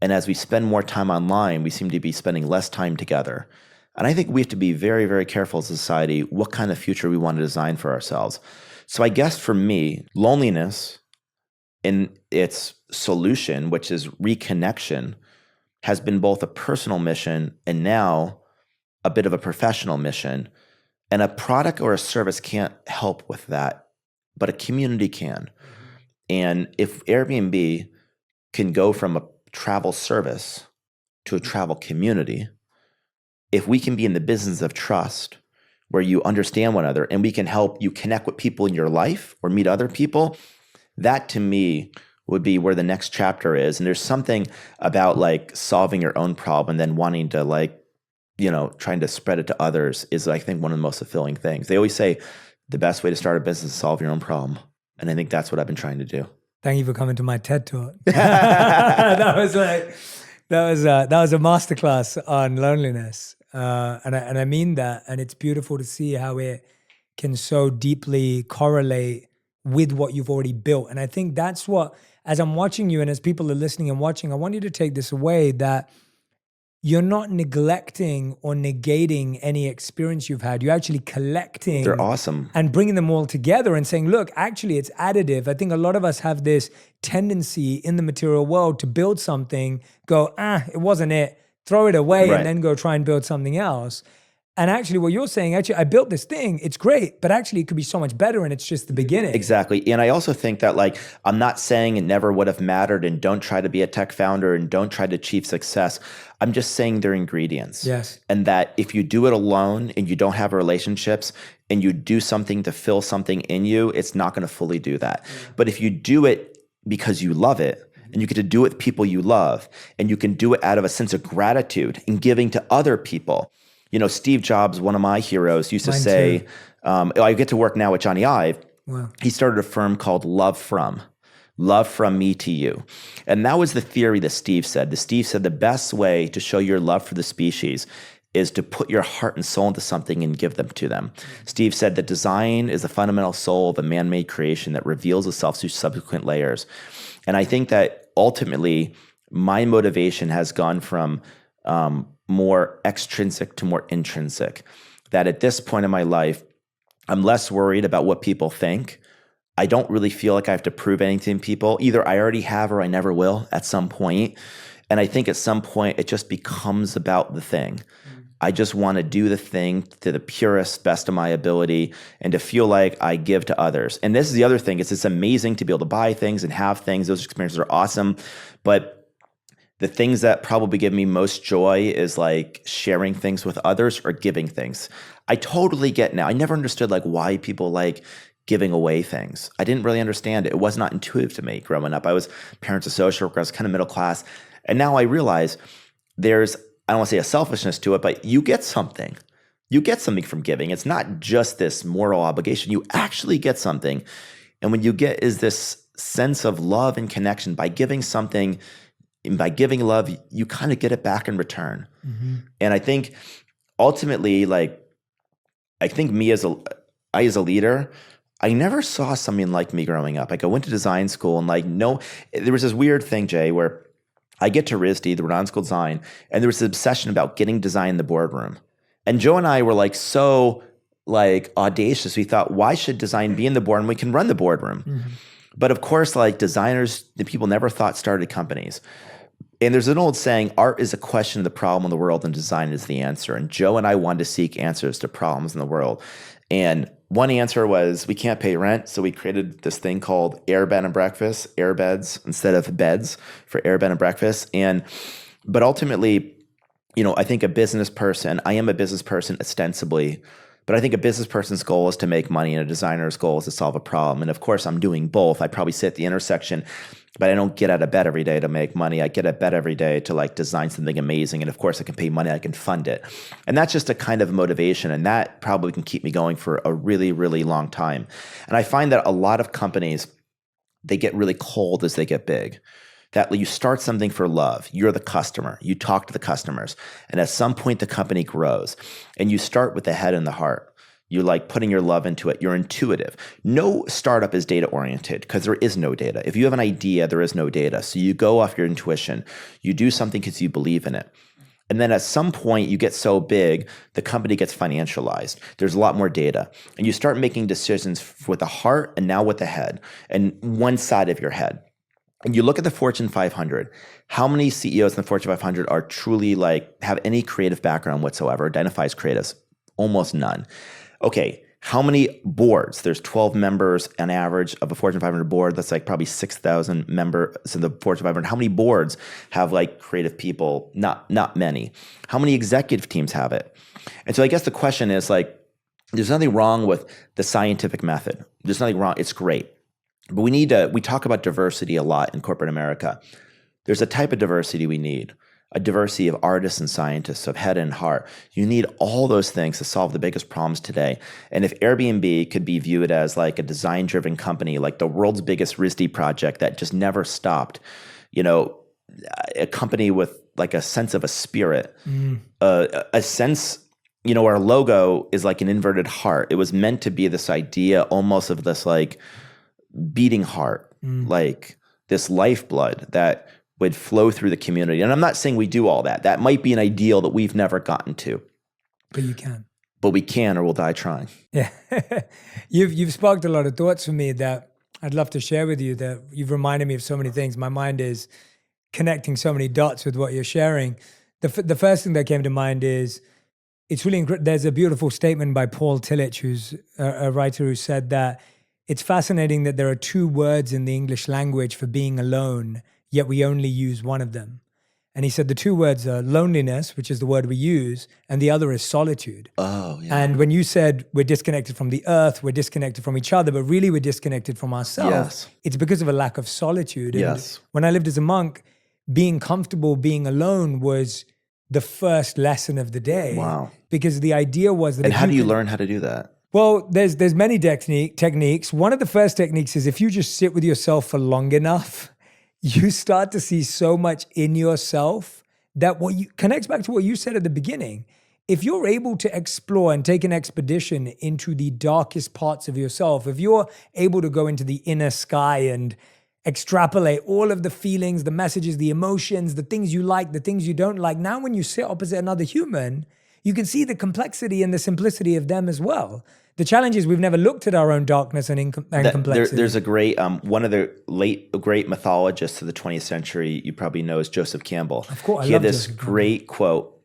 And as we spend more time online, we seem to be spending less time together. And I think we have to be very, very careful as a society what kind of future we want to design for ourselves. So I guess for me, loneliness in its solution, which is reconnection, has been both a personal mission and now a bit of a professional mission. And a product or a service can't help with that, but a community can. And if Airbnb can go from a travel service to a travel community, if we can be in the business of trust, where you understand one another and we can help you connect with people in your life or meet other people, that to me would be where the next chapter is. And there's something about solving your own problem and then wanting to trying to spread it to others is, I think, one of the most fulfilling things. They always say the best way to start a business is solve your own problem. And I think that's what I've been trying to do. Thank you for coming to my TED Talk. That was a masterclass on loneliness. And I mean that. And it's beautiful to see how it can so deeply correlate with what you've already built. And I think that's what, as I'm watching you and as people are listening and watching, I want you to take this away, that you're not neglecting or negating any experience you've had. You're actually collecting. They're awesome. And bringing them all together and saying, look, actually it's additive. I think a lot of us have this tendency in the material world to build something, go, it wasn't it, throw it away, Right. and then go try and build something else. And actually what you're saying, actually, I built this thing, it's great, but actually it could be so much better, and it's just the beginning. Exactly. And I also think that, like, I'm not saying it never would have mattered and don't try to be a tech founder and don't try to achieve success. I'm just saying they're ingredients. Yes. And that if you do it alone and you don't have relationships and you do something to fill something in you, it's not going to fully do that. But if you do it because you love it, and you get to do it with people you love, and you can do it out of a sense of gratitude and giving to other people. You know, Steve Jobs, one of my heroes, used to say, I get to work now with Johnny Ive. Wow. He started a firm called Love From Me to You. And that was the theory that Steve said. Steve said the best way to show your love for the species is to put your heart and soul into something and give them to them. Steve said that design is the fundamental soul of a man-made creation that reveals itself through subsequent layers. And I think that ultimately my motivation has gone from more extrinsic to more intrinsic. That at this point in my life, I'm less worried about what people think. I don't really feel like I have to prove anything to people. Either I already have or I never will at some point. And I think at some point it just becomes about the thing. I just want to do the thing to the purest best of my ability and to feel like I give to others. And this is the other thing. It's amazing to be able to buy things and have things. Those experiences are awesome. But the things that probably give me most joy is like sharing things with others or giving things. I totally get now. I never understood like why people like giving away things. I didn't really understand it. It was not intuitive to me growing up. I was parents of social worker. I was kind of middle class. And now I realize there's, I don't want to say a selfishness to it, but you get something. You get something from giving. It's not just this moral obligation. You actually get something. And when you get is this sense of love and connection by giving something. And by giving love, you kind of get it back in return. Mm-hmm. And I think ultimately, like, I think me as a leader, I never saw something like me growing up. Like I went to design school and like, no, there was this weird thing, Jay, where I get to RISD, the Rhode Island School of Design, and there was this obsession about getting design in the boardroom. And Joe and I were like so like audacious. We thought, why should design be in the boardroom? We can run the boardroom. Mm-hmm. But of course, like designers, the people never thought started companies. And there's an old saying, art is a question of the problem in the world and design is the answer. And Joe and I wanted to seek answers to problems in the world. And one answer was we can't pay rent. So we created this thing called Airbed and Breakfast, Airbeds instead of beds for Airbed and Breakfast. But ultimately, you know, I think a business person, I am a business person ostensibly, but I think a business person's goal is to make money and a designer's goal is to solve a problem. And of course, I'm doing both. I probably sit at the intersection, but I don't get out of bed every day to make money. I get out of bed every day to like design something amazing. And of course, I can pay money, I can fund it. And that's just a kind of motivation. And that probably can keep me going for a really, really long time. And I find that a lot of companies, they get really cold as they get big. That you start something for love. You're the customer. You talk to the customers. And at some point, the company grows. And you start with the head and the heart. You're like putting your love into it. You're intuitive. No startup is data-oriented because there is no data. If you have an idea, there is no data. So you go off your intuition. You do something because you believe in it. And then at some point, you get so big, the company gets financialized. There's a lot more data. And you start making decisions with the heart and now with the head and one side of your head. And you look at the Fortune 500, how many CEOs in the Fortune 500 are truly like, have any creative background whatsoever, identify as creatives? Almost none. Okay, how many boards? There's 12 members on average of a Fortune 500 board. That's like probably 6,000 members in the Fortune 500. How many boards have like creative people? Not many. How many executive teams have it? And so I guess the question is like, there's nothing wrong with the scientific method. There's nothing wrong. It's great. But we talk about diversity a lot in corporate America. There's a type of diversity we need. a diversity of artists and scientists, of head and heart. You need all those things to solve the biggest problems today. And if Airbnb could be viewed as like a design-driven company, like the world's biggest RISD project that just never stopped, you know, a company with like a sense of a spirit, a sense, you know, our logo is like an inverted heart. It was meant to be this idea almost of this like beating heart, like this lifeblood that would flow through the community. And I'm not saying we do all that. That might be an ideal that we've never gotten to. But you can. But we can, or we'll die trying. Yeah. You've sparked a lot of thoughts for me that I'd love to share with you, that you've reminded me of so many things. My mind is connecting so many dots with what you're sharing. The first thing that came to mind is, it's really there's a beautiful statement by Paul Tillich, who's a writer, who said that it's fascinating that there are two words in the English language for being alone, yet we only use one of them. And he said the two words are loneliness, which is the word we use, and the other is solitude. Oh, yeah. And when you said we're disconnected from the earth, we're disconnected from each other, but really we're disconnected from ourselves, Yes. It's because of a lack of solitude. And Yes. when I lived as a monk, being comfortable being alone was the first lesson of the day. Wow. Because the idea was that And how do you learn how to do that? well, there's many techniques. One of the first techniques is if you just sit with yourself for long enough, you start to see so much in yourself that what you connects back to what you said at the beginning. If you're able to explore and take an expedition into the darkest parts of yourself, if you're able to go into the inner sky and extrapolate all of the feelings, the messages, the emotions, the things you like, the things you don't like, now when you sit opposite another human, you can see the complexity and the simplicity of them as well. The challenge is we've never looked at our own darkness and complexity. There's a great, one of the great mythologists of the 20th century, you probably know, is Joseph Campbell. Of course, I he had love this Joseph great quote,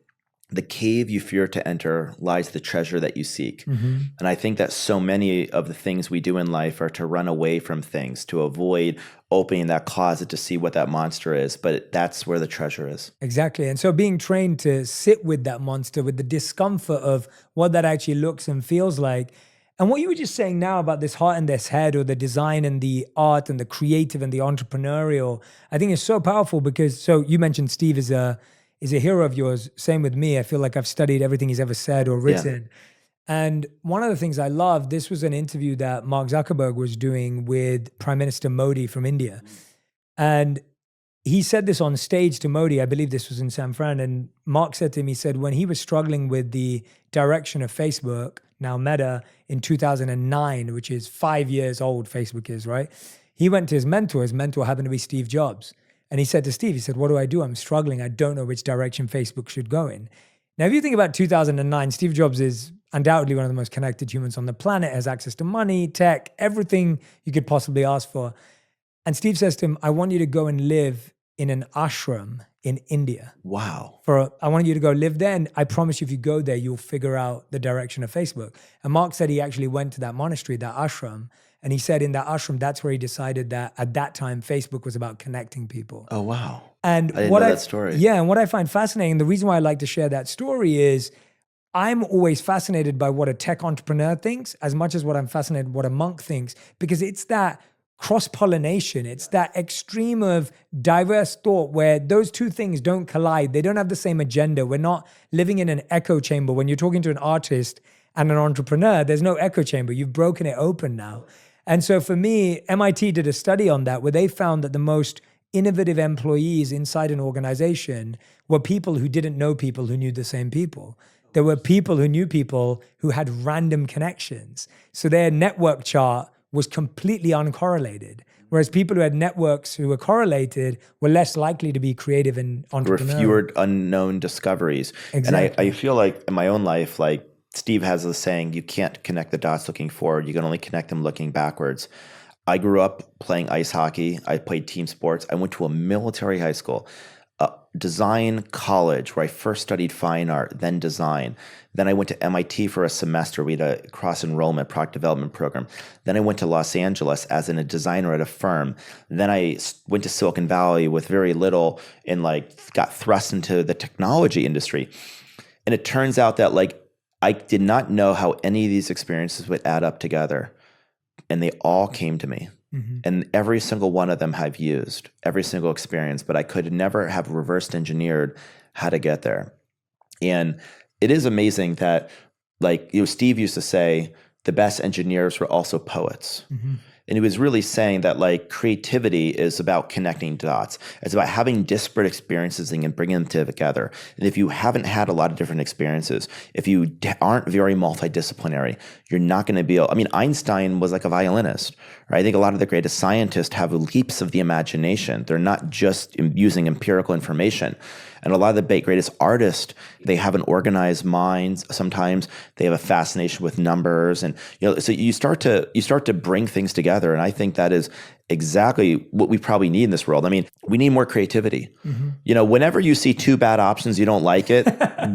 "The cave you fear to enter lies the treasure that you seek." Mm-hmm. And I think that so many of the things we do in life are to run away from things, to avoid opening that closet to see what that monster is. But that's where the treasure is. Exactly. And so being trained to sit with that monster, with the discomfort of what that actually looks and feels like. And what you were just saying now about this heart and this head, or the design and the art and the creative and the entrepreneurial, I think is so powerful because, so you mentioned Steve is a hero of yours. Same with me. I feel like I've studied everything he's ever said or written. And one of the things I love, this was an interview that Mark Zuckerberg was doing with Prime Minister Modi from India. And he said this on stage to Modi. I believe this was in San Fran. And Mark said to him, he said, when he was struggling with the direction of Facebook, now Meta, in 2009, which is 5 years old, Facebook is, right? He went to his mentor. His mentor happened to be Steve Jobs. And he said to Steve, he said, what do I do? I'm struggling. I don't know which direction Facebook should go in. Now, if you think about 2009, Steve Jobs is undoubtedly one of the most connected humans on the planet, has access to money, tech, everything you could possibly ask for. And Steve says to him, I want you to go and live in an ashram in India. Wow. I want you to go live there. And I promise you, if you go there, you'll figure out the direction of Facebook. And Mark said he actually went to that monastery, that ashram. And he said in that ashram, that's where he decided that at that time, Facebook was about connecting people. Oh, wow. And I didn't know that story. Yeah, and what I find fascinating, the reason why I like to share that story is I'm always fascinated by what a tech entrepreneur thinks as much as what I'm fascinated what a monk thinks, because it's that cross-pollination. It's that extreme of diverse thought where those two things don't collide. They don't have the same agenda. We're not living in an echo chamber. When you're talking to an artist and an entrepreneur, there's no echo chamber. You've broken it open now. And so for me, MIT did a study on that where they found that the most innovative employees inside an organization were people who didn't know people who knew the same people. There were people who knew people who had random connections. So their network chart was completely uncorrelated. Whereas people who had networks who were correlated were less likely to be creative and entrepreneurial. There were fewer unknown discoveries. Exactly. And I feel like in my own life, like Steve has this saying, you can't connect the dots looking forward. You can only connect them looking backwards. I grew up playing ice hockey. I played team sports. I went to a military high school, design college, where I first studied fine art, then design. Then I went to MIT for a semester. We had a cross-enrollment product development program. Then I went to Los Angeles as a designer at a firm. Then I went to Silicon Valley with very little and got thrust into the technology industry. And it turns out that I did not know how any of these experiences would add up together. And they all came to me. And every single one of them I've used, every single experience, but I could never have reversed engineered how to get there. And it is amazing that, like, Steve used to say, the best engineers were also poets. And he was really saying that, like, creativity is about connecting dots. It's about having disparate experiences and bringing them together. And if you haven't had a lot of different experiences, if you aren't very multidisciplinary, you're not going to be able. I mean, Einstein was like a violinist, right? I think a lot of the greatest scientists have leaps of the imagination. They're not just using empirical information. And a lot of the greatest artists, they have an organized mind. Sometimes they have a fascination with numbers, and so you start to bring things together. And I think that is exactly what we probably need in this world. I mean, we need more creativity. Whenever you see two bad options, you don't like it.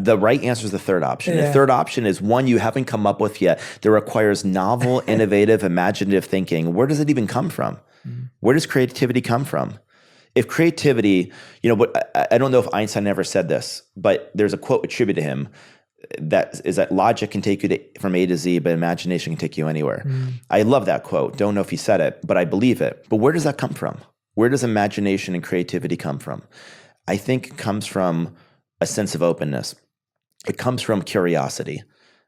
The right answer is the third option. The third option is one you haven't come up with yet that requires novel, innovative, imaginative thinking. Where does it even come from? Where does creativity come from? If creativity, I don't know if Einstein ever said this, but there's a quote attributed to him that logic can take you from A to Z, but imagination can take you anywhere. I love that quote. Don't know if he said it, but I believe it. But where does that come from? Where does imagination and creativity come from? I think it comes from a sense of openness. It comes from curiosity.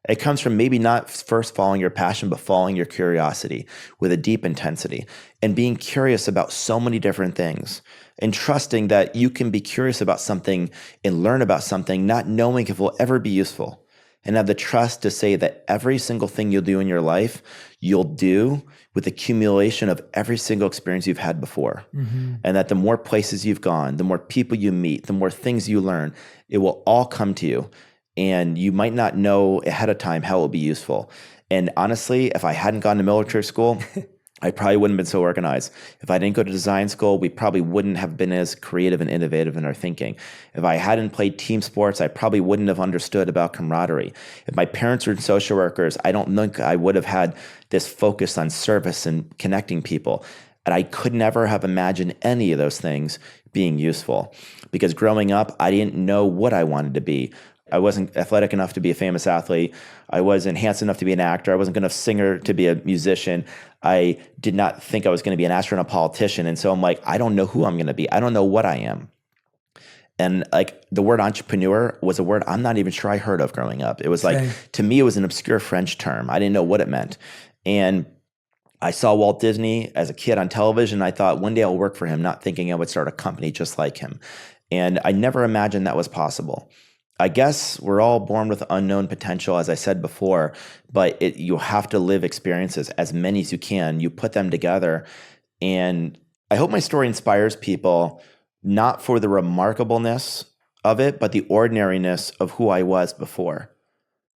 It comes from maybe not first following your passion, but following your curiosity with a deep intensity and being curious about so many different things and trusting that you can be curious about something and learn about something, not knowing if it will ever be useful, and have the trust to say that every single thing you'll do in your life, you'll do with accumulation of every single experience you've had before. And that the more places you've gone, the more people you meet, the more things you learn, it will all come to you. And you might not know ahead of time how it will be useful. And honestly, if I hadn't gone to military school, I probably wouldn't have been so organized. If I didn't go to design school, we probably wouldn't have been as creative and innovative in our thinking. If I hadn't played team sports, I probably wouldn't have understood about camaraderie. If my parents were social workers, I don't think I would have had this focus on service and connecting people. And I could never have imagined any of those things being useful. Because growing up, I didn't know what I wanted to be. I wasn't athletic enough to be a famous athlete. I wasn't handsome enough to be an actor. I wasn't good enough singer to be a musician. I did not think I was going to be an astronaut, politician. And so I'm like, I don't know who I'm going to be. I don't know what I am. And like the word entrepreneur was a word I'm not even sure I heard of growing up. It was like, to me, it was an obscure French term. I didn't know what it meant. And I saw Walt Disney as a kid on television. I thought one day I'll work for him, not thinking I would start a company just like him. And I never imagined that was possible. I guess we're all born with unknown potential, as I said before, but you have to live experiences, as many as you can. You put them together. And I hope my story inspires people, not for the remarkableness of it, but the ordinariness of who I was before.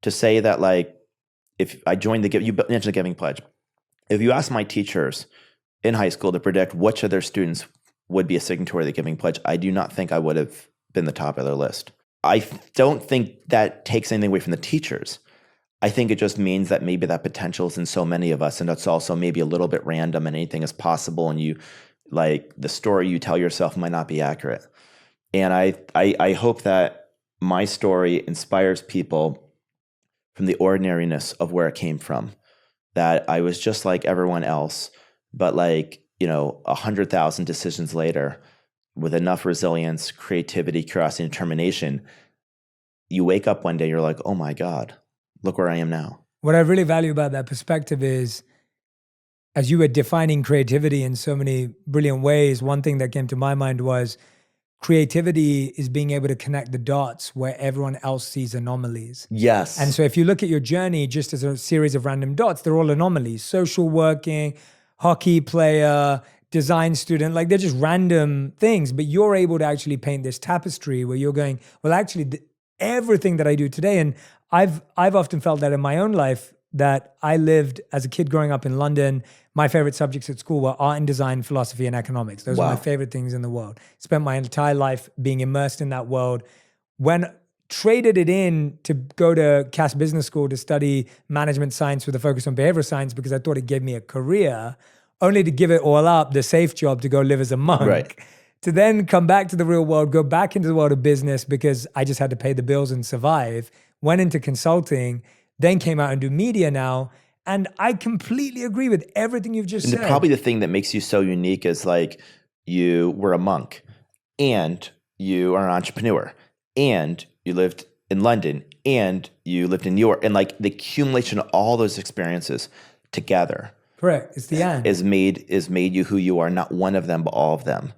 To say that, like, if I joined you mentioned the Giving Pledge. If you ask my teachers in high school to predict which of their students would be a signatory of the Giving Pledge, I do not think I would have been the top of their list. I don't think that takes anything away from the teachers. I think it just means that maybe that potential is in so many of us, and that's also maybe a little bit random and anything is possible, and you, like, the story you tell yourself might not be accurate. And I hope that my story inspires people from the ordinariness of where it came from, that I was just like everyone else, but 100,000 decisions later, with enough resilience, creativity, curiosity, and determination, you wake up one day, you're like, oh my God, look where I am now. What I really value about that perspective is, as you were defining creativity in so many brilliant ways, one thing that came to my mind was creativity is being able to connect the dots where everyone else sees anomalies. Yes. And so if you look at your journey just as a series of random dots, they're all anomalies. Social working, hockey player, design student, like they're just random things, but you're able to actually paint this tapestry where you're going, well, actually everything that I do today, and I've often felt that in my own life, that I lived as a kid growing up in London. My favorite subjects at school were art and design, philosophy, and economics. Those are my favorite things in the world. Spent my entire life being immersed in that world. When traded it in to go to Cass Business School to study management science with a focus on behavioral science because I thought it gave me a career, only to give it all up, the safe job, to go live as a monk. Right. To then come back to the real world, go back into the world of business because I just had to pay the bills and survive, went into consulting, then came out and do media now. And I completely agree with everything you've just said. Probably the thing that makes you so unique is like you were a monk and you are an entrepreneur and you lived in London and you lived in New York, and like the accumulation of all those experiences together. Correct. It's the end. Is made you who you are, not one of them, but all of them.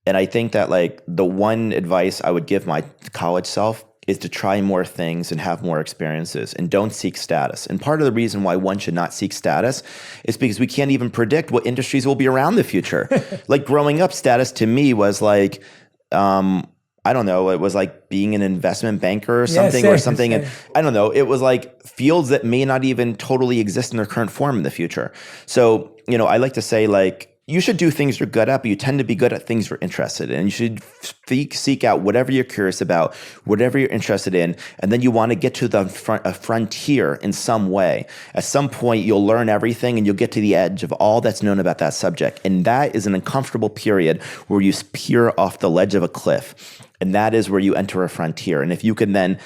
And I think that like the one advice I would give my college self is to try more things and have more experiences and don't seek status. And part of the reason why one should not seek status is because we can't even predict what industries will be around in the future. Like growing up, status to me was like, I don't know, it was like being an investment banker or something or something. And I don't know, it was like fields that may not even totally exist in their current form in the future. So, you know, I like to say like, you should do things you're good at, but you tend to be good at things you're interested in. You should seek out whatever you're curious about, whatever you're interested in, and then you want to get to the frontier in some way. At some point, you'll learn everything and you'll get to the edge of all that's known about that subject. And that is an uncomfortable period where you peer off the ledge of a cliff. And that is where you enter a frontier. And if you can then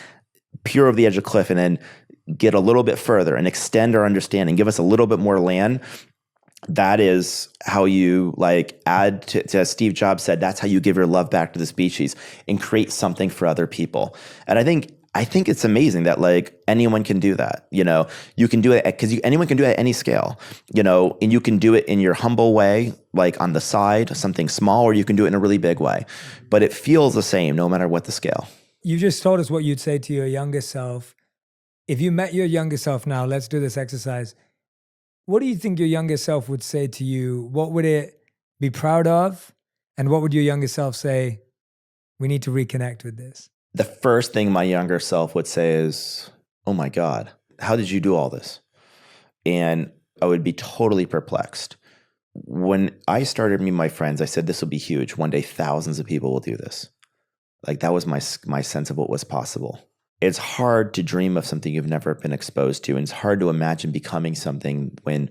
peer over the edge of the cliff and then get a little bit further and extend our understanding, give us a little bit more land, that is how you like add to, as Steve Jobs said, that's how you give your love back to the species and create something for other people. And I think it's amazing that like anyone can do that. You know, you can do it because anyone can do it at any scale, you know, and you can do it in your humble way, like on the side, something small, or you can do it in a really big way, but it feels the same no matter what the scale. You just told us what you'd say to your younger self. If you met your younger self now, let's do this exercise. What do you think your younger self would say to you? What would it be proud of? And what would your younger self say, we need to reconnect with this? The first thing my younger self would say is, oh my God, how did you do all this? And I would be totally perplexed. When I started meeting my friends, I said, this will be huge. One day, thousands of people will do this. Like that was my sense of what was possible. It's hard to dream of something you've never been exposed to. And it's hard to imagine becoming something when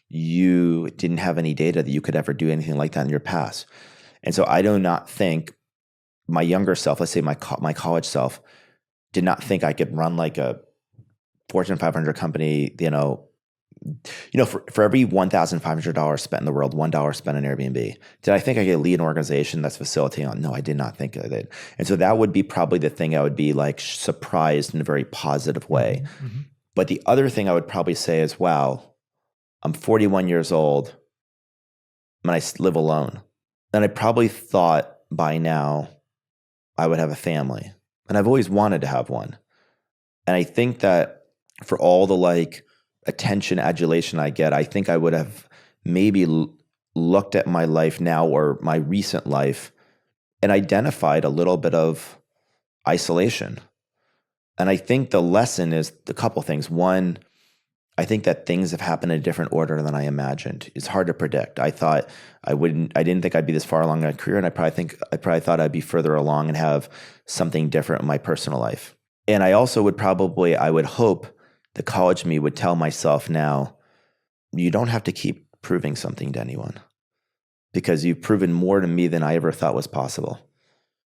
you didn't have any data that you could ever do anything like that in your past. And so I do not think my younger self, let's say my college self, did not think I could run like a Fortune 500 company, you know, for every $1,500 spent in the world, $1 spent on Airbnb. Did I think I could lead an organization that's facilitating on? No, I did not think I did. And so that would be probably the thing I would be like surprised in a very positive way. Mm-hmm. But the other thing I would probably say is, wow, I'm 41 years old and I live alone. And I probably thought by now I would have a family. And I've always wanted to have one. And I think that for all the like attention, adulation I get, I think I would have maybe looked at my life now or my recent life and identified a little bit of isolation. And I think the lesson is a couple things. One, I think that things have happened in a different order than I imagined. It's hard to predict. I didn't think I'd be this far along in my career, and I probably thought I'd be further along and have something different in my personal life. And I also I would hope the college me would tell myself now, you don't have to keep proving something to anyone because you've proven more to me than I ever thought was possible.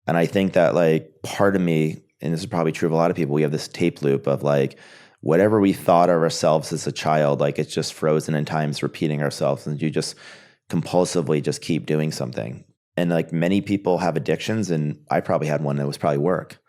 And I think that like part of me, and this is probably true of a lot of people, we have this tape loop of like, whatever we thought of ourselves as a child, like it's just frozen in time, it's repeating ourselves, and you just compulsively just keep doing something. And like many people have addictions, and I probably had one that was probably work.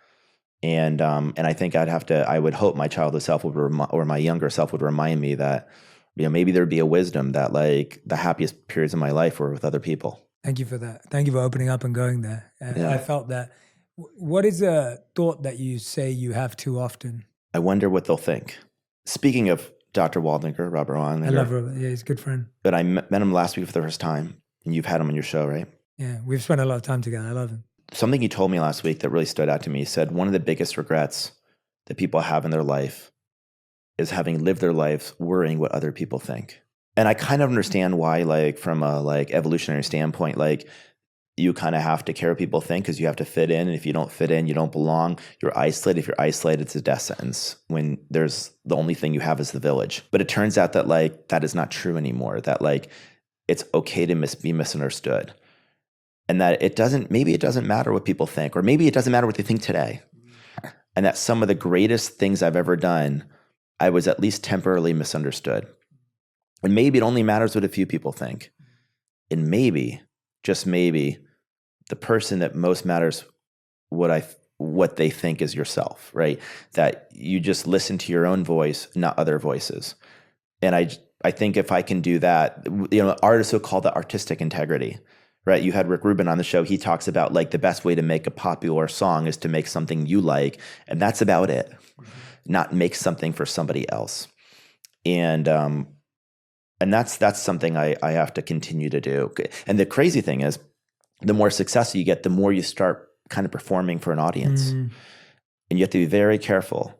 And I think I would hope my childhood self or my younger self would remind me that, you know, maybe there'd be a wisdom that like the happiest periods of my life were with other people. Thank you for that. Thank you for opening up and going there. Yeah. I felt that. What is a thought that you say you have too often? I wonder what they'll think. Speaking of Dr. Waldinger, Robert Waldinger. I love Robert. Yeah, he's a good friend. But I met him last week for the first time, and you've had him on your show, right? Yeah, we've spent a lot of time together. I love him. Something he told me last week that really stood out to me. He said one of the biggest regrets that people have in their life is having lived their lives worrying what other people think. And I kind of understand why, like from a like evolutionary standpoint, like you kind of have to care what people think because you have to fit in. And if you don't fit in, you don't belong. You're isolated. If you're isolated, it's a death sentence when there's the only thing you have is the village. But it turns out that like that is not true anymore, that like it's okay to be misunderstood. And that maybe it doesn't matter what people think, or maybe it doesn't matter what they think today. And that some of the greatest things I've ever done I was at least temporarily misunderstood. And maybe it only matters what a few people think. And maybe, just maybe, the person that most matters what they think is yourself, right? That you just listen to your own voice, not other voices. And I think if I can do that, artists will call that artistic integrity, right? You had Rick Rubin on the show. He talks about like the best way to make a popular song is to make something you like, and that's about it. Not make something for somebody else. And that's something I have to continue to do. And the crazy thing is, the more success you get, the more you start kind of performing for an audience. And you have to be very careful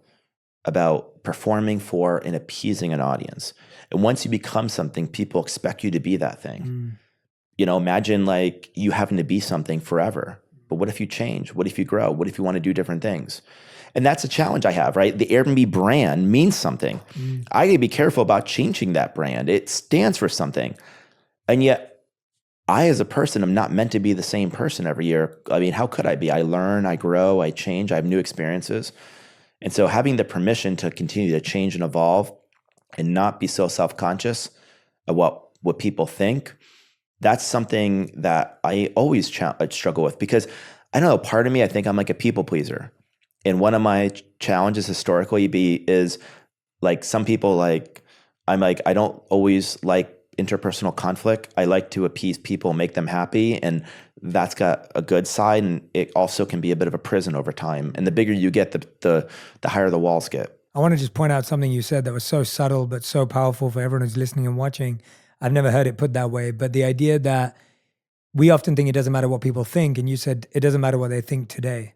about performing for and appeasing an audience. And once you become something, people expect you to be that thing. Imagine like you having to be something forever. But what if you change? What if you grow? What if you want to do different things? And that's a challenge I have, right? The Airbnb brand means something. I gotta be careful about changing that brand. It stands for something. And yet, I, as a person, am not meant to be the same person every year. I mean, how could I be? I learn, I grow, I change, I have new experiences. And so having the permission to continue to change and evolve and not be so self-conscious of what people think, that's something that I always struggle with, because I don't know, part of me, I think I'm like a people pleaser. And one of my challenges historically is like some people like, I'm like, I don't always like interpersonal conflict. I like to appease people, make them happy. And that's got a good side. And it also can be a bit of a prison over time. And the bigger you get, the higher the walls get. I want to just point out something you said that was so subtle, but so powerful for everyone who's listening and watching. I've never heard it put that way, but the idea that we often think it doesn't matter what people think. And you said it doesn't matter what they think today.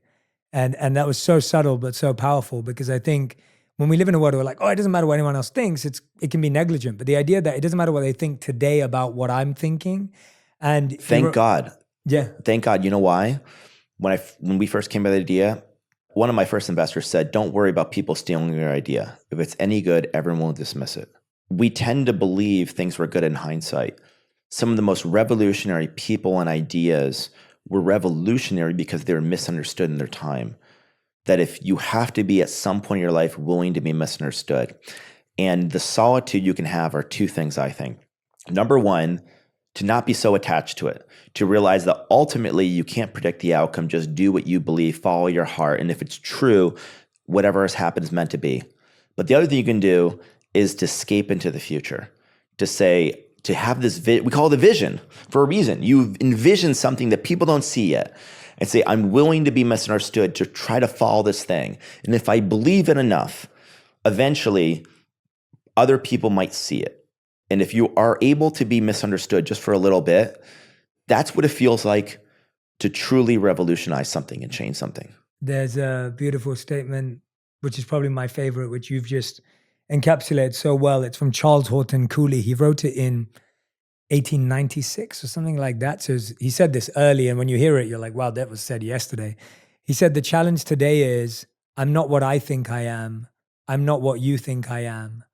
And that was so subtle, but so powerful, because I think when we live in a world where we're like, oh, it doesn't matter what anyone else thinks, it can be negligent. But the idea that it doesn't matter what they think today about what I'm thinking. And thank God. Yeah. Thank God. You know why? When we first came by the idea, one of my first investors said, don't worry about people stealing your idea. If it's any good, everyone will dismiss it. We tend to believe things were good in hindsight. Some of the most revolutionary people and ideas were revolutionary because they were misunderstood in their time. That if you have to be at some point in your life willing to be misunderstood. And the solitude you can have are two things, I think. Number one, to not be so attached to it, to realize that ultimately you can't predict the outcome, just do what you believe, follow your heart. And if it's true, whatever has happened is meant to be. But the other thing you can do is to escape into the future, to say, to have this, we call it a vision for a reason. You envision something that people don't see yet. And say, I'm willing to be misunderstood to try to follow this thing. And if I believe it enough, eventually other people might see it. And if you are able to be misunderstood just for a little bit, that's what it feels like to truly revolutionize something and change something. There's a beautiful statement, which is probably my favorite, which you've just encapsulated so well. It's from Charles Horton Cooley. He wrote it in 1896 or something like that. So he said this early, and when you hear it, you're like, wow, that was said yesterday. He said, the challenge today is, I'm not what I think I am. I'm not what you think I am.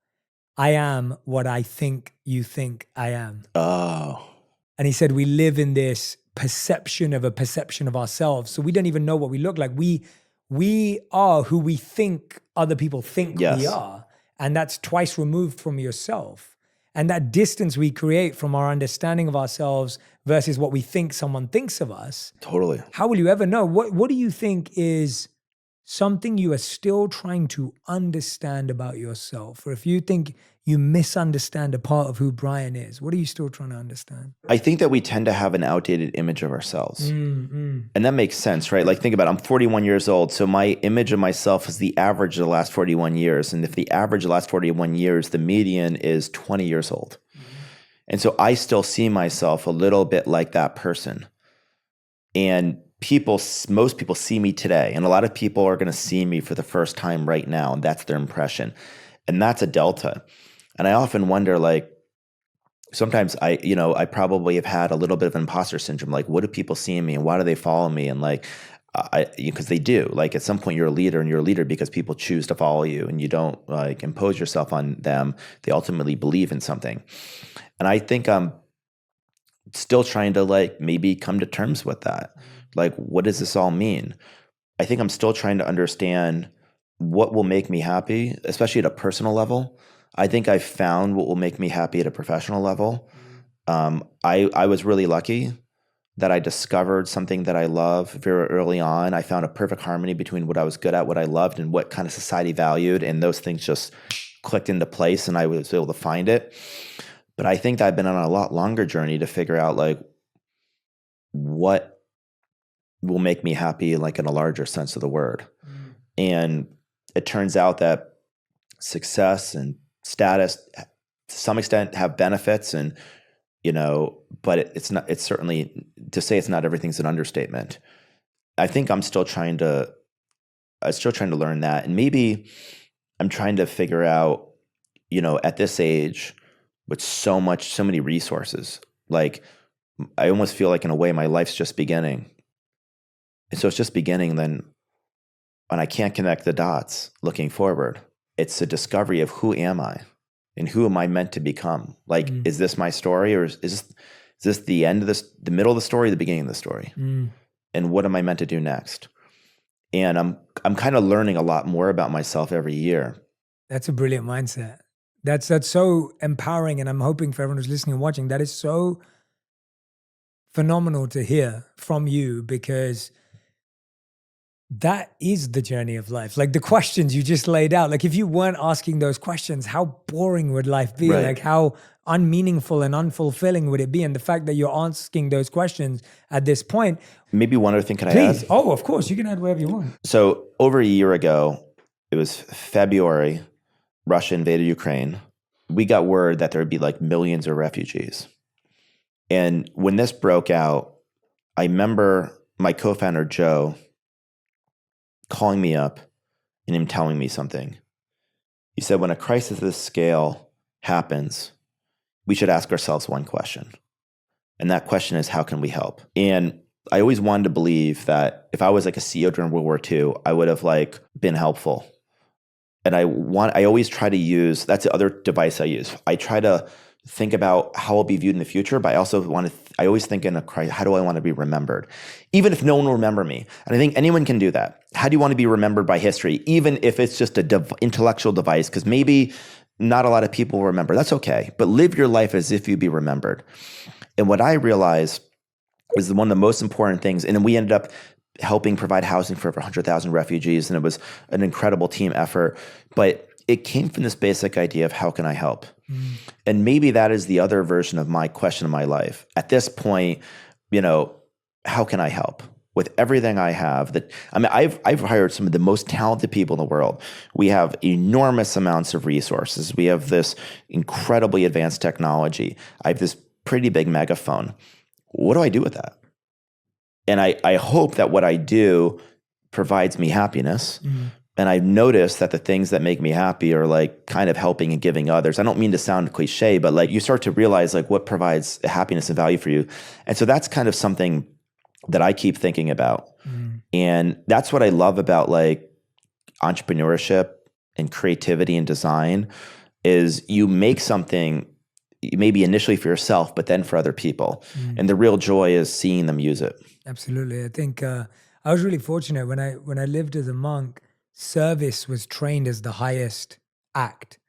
I am what I think you think I am. Oh. And he said, we live in this perception of ourselves. So we don't even know what we look like. We are who we think other people think we are. And that's twice removed from yourself. And that distance we create from our understanding of ourselves versus what we think someone thinks of us. Totally. How will you ever know? What do you think is something you are still trying to understand about yourself? Or if you think you misunderstand a part of who Brian is, what are you still trying to understand? I think that we tend to have an outdated image of ourselves. And that makes sense, right? Like think about it, I'm 41 years old. So my image of myself is the average of the last 41 years. And if the average of the last 41 years, the median is 20 years old. And so I still see myself a little bit like that person. And most people see me today. And a lot of people are going to see me for the first time right now. And that's their impression. And that's a delta. And I often wonder, like, sometimes I probably have had a little bit of imposter syndrome. Like, what do people see in me and why do they follow me? And like, because they do. Like at some point you're a leader, and you're a leader because people choose to follow you, and you don't like impose yourself on them. They ultimately believe in something. And I think I'm still trying to like maybe come to terms with that. Like, what does this all mean? I think I'm still trying to understand what will make me happy, especially at a personal level. I think I've found what will make me happy at a professional level. I was really lucky that I discovered something that I love very early on. I found a perfect harmony between what I was good at, what I loved, and what kind of society valued. And those things just clicked into place and I was able to find it. But I think that I've been on a lot longer journey to figure out like what will make me happy, like in a larger sense of the word. And it turns out that success and status to some extent have benefits, and but it's not, it's certainly, to say it's not everything's an understatement. I think I'm still trying to learn that. And maybe I'm trying to figure out, at this age with so many resources, like I almost feel like in a way my life's just beginning. And so it's just beginning then, and I can't connect the dots looking forward. It's a discovery of who am I and who am I meant to become? Like, is this my story, or is this the end of this, the middle of the story, the beginning of the story? And what am I meant to do next? And I'm kind of learning a lot more about myself every year. That's a brilliant mindset. That's so empowering. And I'm hoping for everyone who's listening and watching, that is so phenomenal to hear from you, because that is the journey of life. Like the questions you just laid out, like if you weren't asking those questions, how boring would life be? Right. Like how unmeaningful and unfulfilling would it be? And the fact that you're asking those questions at this point. Maybe one other thing, can I Please. add? Oh, of course. You can add whatever you want. So over a year ago, it was February, Russia invaded Ukraine. We got word that there would be like millions of refugees. And when this broke out, I remember my co-founder, Joe, calling me up and him telling me something. He said, when a crisis of this scale happens, we should ask ourselves one question. And that question is, how can we help? And I always wanted to believe that if I was like a CEO during World War II, I would have like been helpful. And I always try to use, that's the other device I use. I try to think about how I'll be viewed in the future, but I also I always think in a crisis, how do I want to be remembered? Even if no one will remember me. And I think anyone can do that. How do you want to be remembered by history? Even if it's just an intellectual device, because maybe not a lot of people will remember. That's okay. But live your life as if you'd be remembered. And what I realized was one of the most important things, and then we ended up helping provide housing for over 100,000 refugees, and it was an incredible team effort. But it came from this basic idea of how can I help? And maybe that is the other version of my question in my life. At this point, how can I help? With everything I have, I've hired some of the most talented people in the world. We have enormous amounts of resources. We have this incredibly advanced technology. I have this pretty big megaphone. What do I do with that? And I hope that what I do provides me happiness. And I've noticed that the things that make me happy are like kind of helping and giving others. I don't mean to sound cliche, but like you start to realize like what provides happiness and value for you. And so that's kind of something that I keep thinking about. And that's what I love about like entrepreneurship and creativity and design is you make something maybe initially for yourself, but then for other people. And the real joy is seeing them use it. Absolutely. I think I was really fortunate when I lived as a monk. Service was trained as the highest act.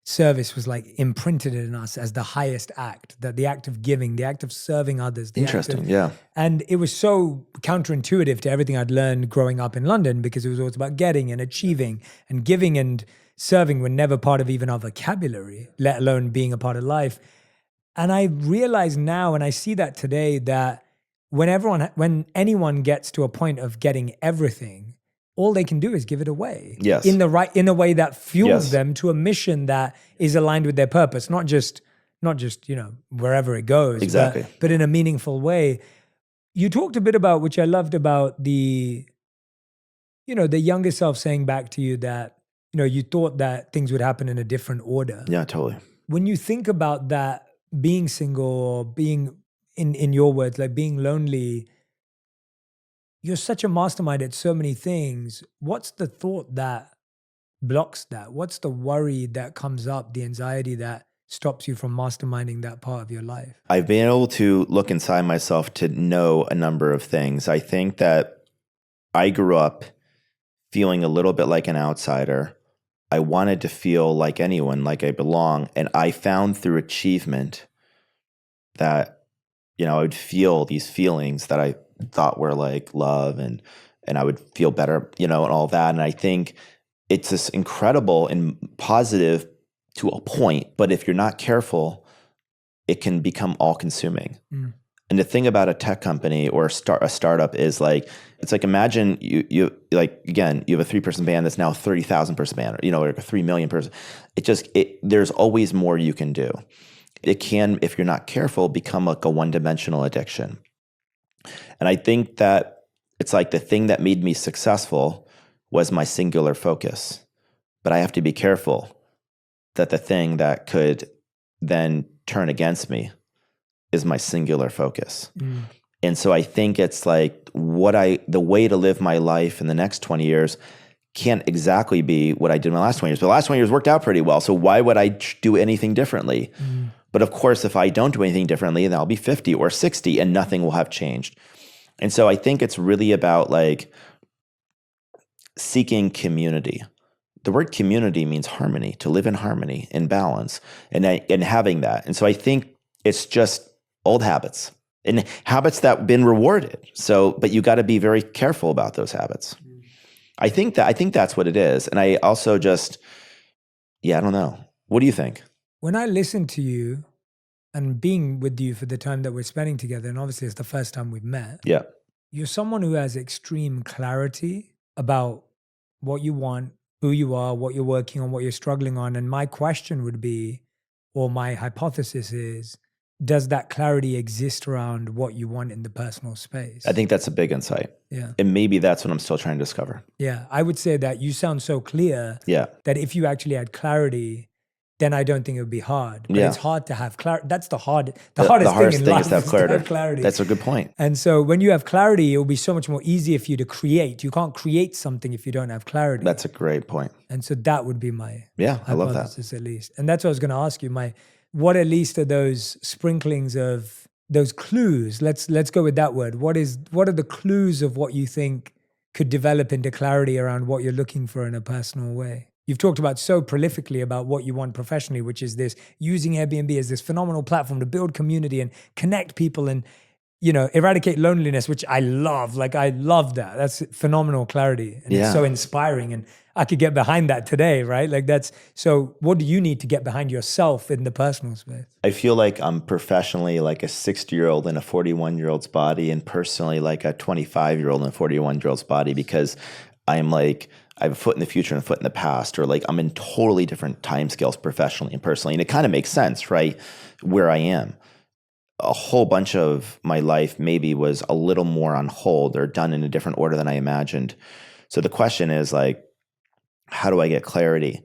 Service was like imprinted in us as the highest act, that the act of giving, the act of serving others. Interesting, yeah. And it was so counterintuitive to everything I'd learned growing up in London, because it was always about getting and achieving, and giving and serving were never part of even our vocabulary, let alone being a part of life. And I realize now, and I see that today, that when anyone gets to a point of getting everything, all they can do is give it away. Yes. In a way that fuels Yes. them to a mission that is aligned with their purpose, not just wherever it goes. Exactly. But in a meaningful way. You talked a bit about, which I loved, about the younger self saying back to you that, you thought that things would happen in a different order. Yeah, totally. When you think about that, being single or being, in your words, like being lonely, you're such a mastermind at so many things. What's the thought that blocks that? What's the worry that comes up, the anxiety that stops you from masterminding that part of your life? I've been able to look inside myself to know a number of things. I think that I grew up feeling a little bit like an outsider. I wanted to feel like anyone, like I belong. And I found through achievement that, I would feel these feelings that I thought were like love and I would feel better, and all that. And I think it's this incredible and positive to a point, but if you're not careful, it can become all consuming. And the thing about a tech company or a startup is like, it's like, imagine you like, again, you have a 3-person band that's now a 30,000 person band, or, like a 3 million person. There's always more you can do. It can, if you're not careful, become like a one-dimensional addiction. And I think that it's like the thing that made me successful was my singular focus. But I have to be careful that the thing that could then turn against me is my singular focus. And so I think it's like the way to live my life in the next 20 years can't exactly be what I did in the last 20 years. But the last 20 years worked out pretty well. So why would I do anything differently? But of course, if I don't do anything differently, then I'll be 50 or 60 and nothing will have changed. And so I think it's really about like seeking community. The word community means harmony, to live in harmony, in balance, and having that. And so I think it's just old habits and habits that have been rewarded. So, but you got to be very careful about those habits. I think that's what it is. And I also I don't know. What do you think? When I listen to you and being with you for the time that we're spending together, and obviously it's the first time we've met. Yeah. You're someone who has extreme clarity about what you want, who you are, what you're working on, what you're struggling on. And my question would be, or my hypothesis is, does that clarity exist around what you want in the personal space? I think that's a big insight. Yeah. And maybe that's what I'm still trying to discover. Yeah. I would say that you sound so clear that if you actually had clarity, then I don't think it would be hard. But it's hard to have clarity. That's the hardest thing in life is to have clarity. clarity. That's a good point. And so when you have clarity, it will be so much more easier for you to create. You can't create something if you don't have clarity. That's a great point. And so that would be my I love that. at least. And that's what I was going to ask you. What at least are those sprinklings of those clues? Let's go with that word. What are the clues of what you think could develop into clarity around what you're looking for in a personal way? You've talked about so prolifically about what you want professionally, which is this using Airbnb as this phenomenal platform to build community and connect people and, eradicate loneliness, which I love. Like, I love that. That's phenomenal clarity. And it's so inspiring. And I could get behind that today, right? Like so what do you need to get behind yourself in the personal space? I feel like I'm professionally like a 60-year-old in a 41-year-old's body, and personally like a 25-year-old in a 41-year-old's body, because I'm like, I have a foot in the future and a foot in the past, or like I'm in totally different timescales professionally and personally. And it kind of makes sense, right? Where I am. A whole bunch of my life maybe was a little more on hold or done in a different order than I imagined. So the question is like, how do I get clarity?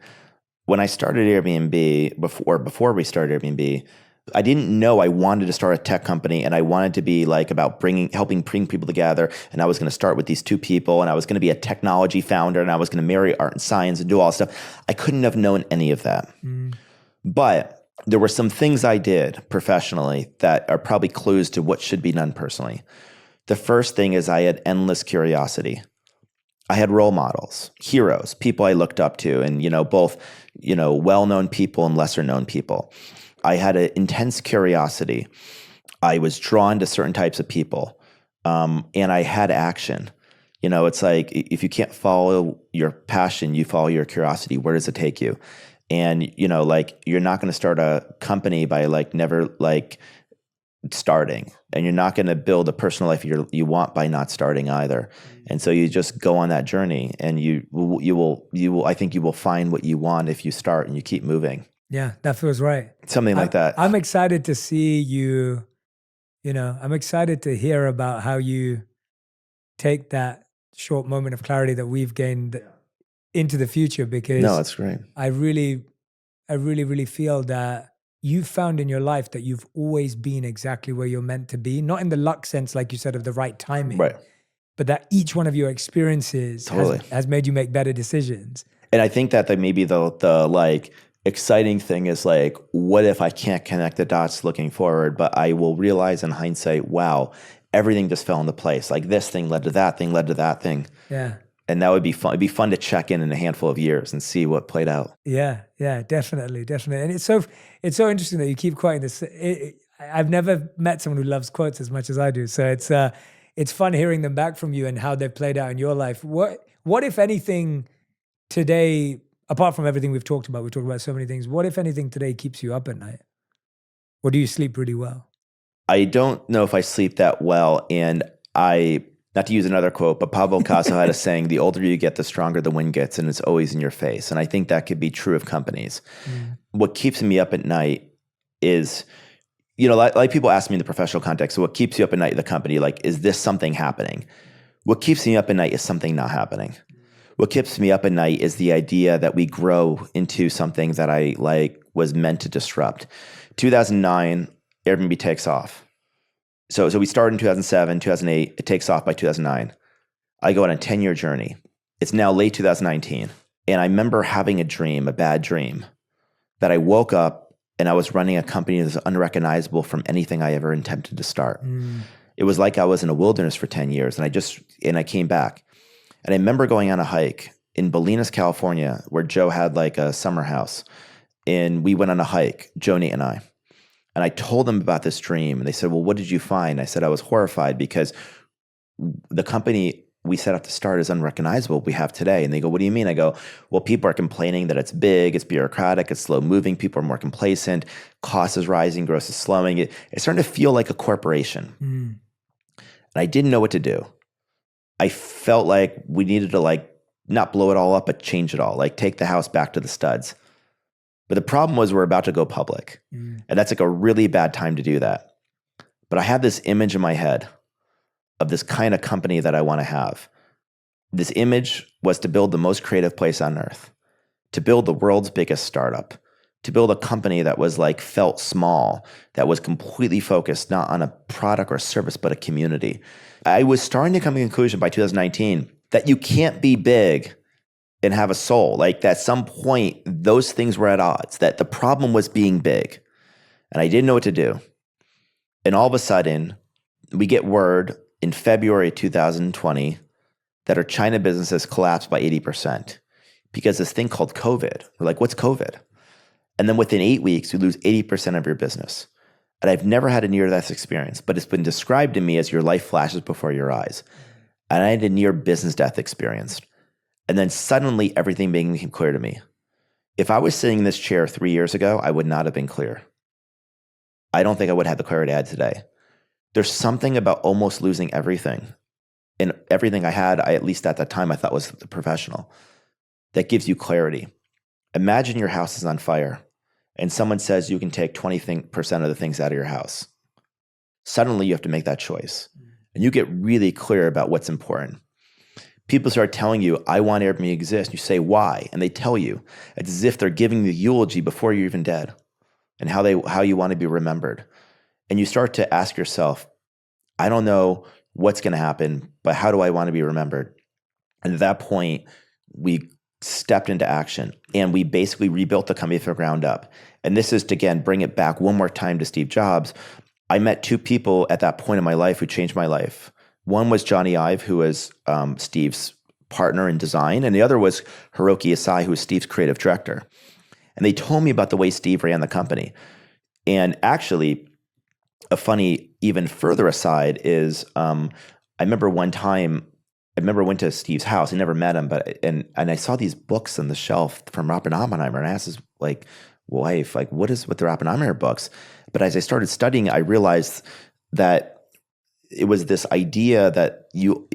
When I started Airbnb, before we started Airbnb, I didn't know I wanted to start a tech company, and I wanted to be like about helping bring people together. And I was going to start with these two people, and I was going to be a technology founder, and I was going to marry art and science and do all this stuff. I couldn't have known any of that. But there were some things I did professionally that are probably clues to what should be done personally. The first thing is I had endless curiosity. I had role models, heroes, people I looked up to, and both well-known people and lesser-known people. I had an intense curiosity. I was drawn to certain types of people, and I had action. It's like if you can't follow your passion, you follow your curiosity. Where does it take you? And like you're not going to start a company by like never like starting, and you're not going to build a personal life you want by not starting either. And so you just go on that journey, and you will. I think you will find what you want if you start and you keep moving. Yeah, that feels right. Something like that. I'm excited to see you. I'm excited to hear about how you take that short moment of clarity that we've gained into the future, because no, that's great. I really feel that you've found in your life that you've always been exactly where you're meant to be, not in the luck sense, like you said, of the right timing, right? But that each one of your experiences has made you make better decisions. And I think that maybe the like exciting thing is like, what if I can't connect the dots looking forward, but I will realize in hindsight, wow, everything just fell into place. Like this thing led to that thing, led to that thing. Yeah. And that would be fun. It'd be fun to check in a handful of years and see what played out. Yeah, definitely. And it's so interesting that you keep quoting this. I've never met someone who loves quotes as much as I do. So it's fun hearing them back from you and how they've played out in your life. What if anything today, apart from everything we've talked about so many things, what if anything today keeps you up at night? Or do you sleep really well? I don't know if I sleep that well. And not to use another quote, but Pablo Picasso had a saying, the older you get, the stronger the wind gets, and it's always in your face. And I think that could be true of companies. What keeps me up at night is, like people ask me in the professional context, so what keeps you up at night in the company? Like, is this something happening? What keeps me up at night is something not happening. What keeps me up at night is the idea that we grow into something that I was meant to disrupt. 2009, Airbnb takes off. So we started in 2007, 2008, it takes off by 2009. I go on a 10-year journey. It's now late 2019. And I remember having a bad dream, that I woke up and I was running a company that was unrecognizable from anything I ever attempted to start. It was like I was in a wilderness for 10 years and I came back. And I remember going on a hike in Bolinas, California, where Joe had a summer house. And we went on a hike, Joe, Nate, and I. And I told them about this dream, and they said, well, what did you find? I said, I was horrified because the company we set out to start is unrecognizable we have today. And they go, what do you mean? I go, well, people are complaining that it's big, it's bureaucratic, it's slow moving, people are more complacent, cost is rising, growth is slowing. It's starting to feel like a corporation. And I didn't know what to do. I felt like we needed to not blow it all up, but change it all, take the house back to the studs. But the problem was we're about to go public. And that's a really bad time to do that. But I have this image in my head of this kind of company that I want to have. This image was to build the most creative place on earth, to build the world's biggest startup, to build a company that was felt small, that was completely focused not on a product or service, but a community. I was starting to come to the conclusion by 2019 that you can't be big and have a soul. At some point, those things were at odds, that the problem was being big. And I didn't know what to do. And all of a sudden, we get word in February 2020 that our China business has collapsed by 80% because this thing called COVID. We're like, what's COVID? And then within 8 weeks, you lose 80% of your business. And I've never had a near-death experience, but it's been described to me as your life flashes before your eyes. And I had a near business death experience. And then suddenly everything became clear to me. If I was sitting in this chair 3 years ago, I would not have been clear. I don't think I would have the clarity I had today. There's something about almost losing everything. And everything I had, at least at that time, I thought was professional. That gives you clarity. Imagine your house is on fire and someone says you can take 20% of the things out of your house. Suddenly you have to make that choice. And you get really clear about what's important. People start telling you, I want Airbnb to exist. You say, why? And they tell you. It's as if they're giving the eulogy before you're even dead and how you want to be remembered. And you start to ask yourself, I don't know what's going to happen, but how do I want to be remembered? And at that point, we stepped into action and we basically rebuilt the company from the ground up. And this is to, again, bring it back one more time to Steve Jobs. I met two people at that point in my life who changed my life. One was Johnny Ive, who was Steve's partner in design, and the other was Hiroki Asai, who was Steve's creative director. And they told me about the way Steve ran the company. And actually, a funny, even further aside is, I remember one time, I went to Steve's house. I never met him, but and I saw these books on the shelf from Robert Oppenheimer, and I asked his wife, what is with the Oppenheimer books? But as I started studying, I realized that it was this idea that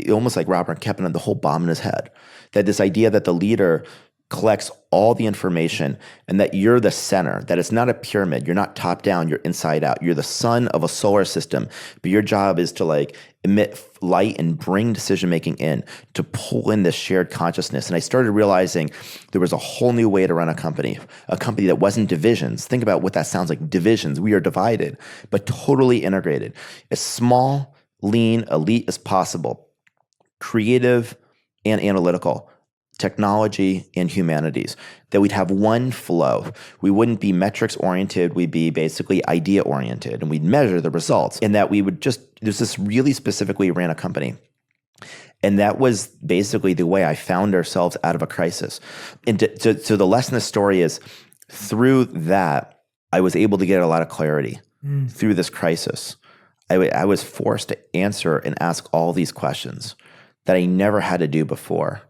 almost like Robert kept the whole bomb in his head, that this idea that the leader collects all the information and that you're the center, that it's not a pyramid. You're not top down, you're inside out. You're the sun of a solar system, but your job is to emit light and bring decision-making in, to pull in this shared consciousness. And I started realizing there was a whole new way to run a company that wasn't divisions. Think about what that sounds like, divisions. We are divided, but totally integrated. As small, lean, elite as possible, creative and analytical, technology and humanities, that we'd have one flow. We wouldn't be metrics oriented, we'd be basically idea oriented, and we'd measure the results. And that we would there's this really specific way we ran a company. And that was basically the way I found ourselves out of a crisis. And so the lesson of the story is, through that, I was able to get a lot of clarity through this crisis. I was forced to answer and ask all these questions that I never had to do before.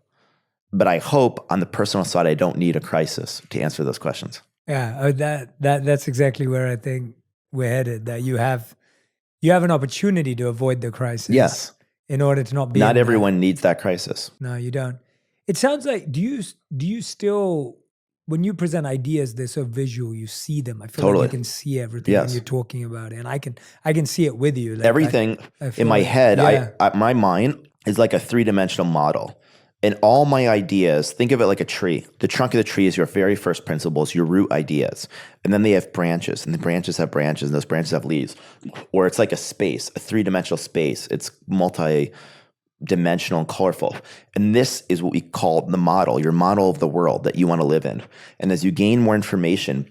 But I hope on the personal side, I don't need a crisis to answer those questions. Yeah, that's exactly where I think we're headed. That you have an opportunity to avoid the crisis. Yes. In order to not be. Not everyone needs that crisis. No, you don't. It sounds like, do you still, when you present ideas, they're so visual, you see them. I feel Totally. like you can see everything when you're talking about it. And I can see it with you. Like Everything I feel in my like, head, yeah. my mind is like a three-dimensional model. And all my ideas, think of it like a tree. The trunk of the tree is your very first principles, your root ideas. And then they have branches, and the branches have branches, and those branches have leaves. Or it's like a space, a three-dimensional space. It's multi-dimensional and colorful. And this is what we call the model, your model of the world that you want to live in. And as you gain more information,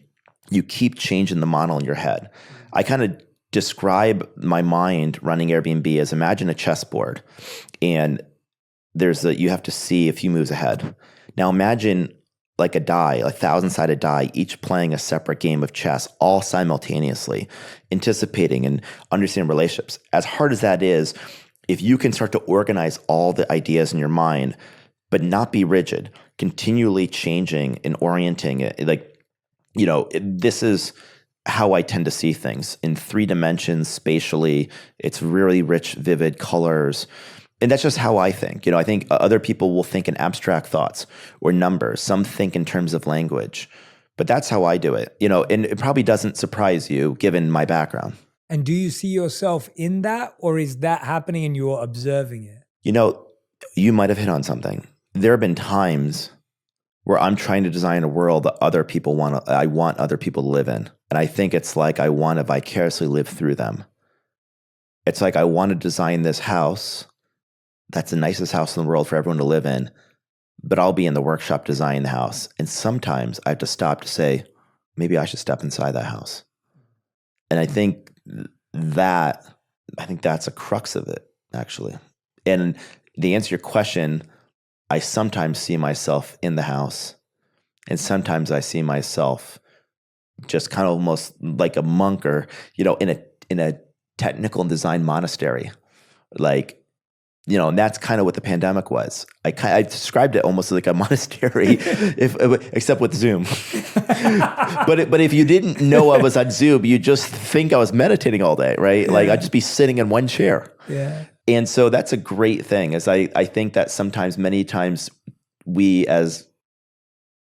you keep changing the model in your head. I kind of describe my mind running Airbnb as, imagine a chessboard, and you have to see a few moves ahead. Now imagine like a die, a 1,000-sided die, each playing a separate game of chess, all simultaneously, anticipating and understanding relationships. As hard as that is, if you can start to organize all the ideas in your mind, but not be rigid, continually changing and orienting it, this is how I tend to see things in 3 dimensions spatially. It's really rich, vivid colors. And that's just how I think. I think other people will think in abstract thoughts or numbers. Some think in terms of language. But that's how I do it. And it probably doesn't surprise you given my background. And do you see yourself in that, or is that happening and you're observing it? You might have hit on something. There have been times where I'm trying to design a world that I want other people to live in. And I think it's like I want to vicariously live through them. It's like I want to design this house that's the nicest house in the world for everyone to live in, but I'll be in the workshop designing the house. And sometimes I have to stop to say, maybe I should step inside that house. And I think that's a crux of it, actually. And to answer your question, I sometimes see myself in the house, and sometimes I see myself just kind of almost like a monk, or in a technical and design monastery, and that's kind of what the pandemic was. I described it almost like a monastery, except with Zoom. but if you didn't know I was on Zoom, you just think I was meditating all day, right? Yeah. Like I'd just be sitting in one chair. Yeah. And so that's a great thing. I think that many times we as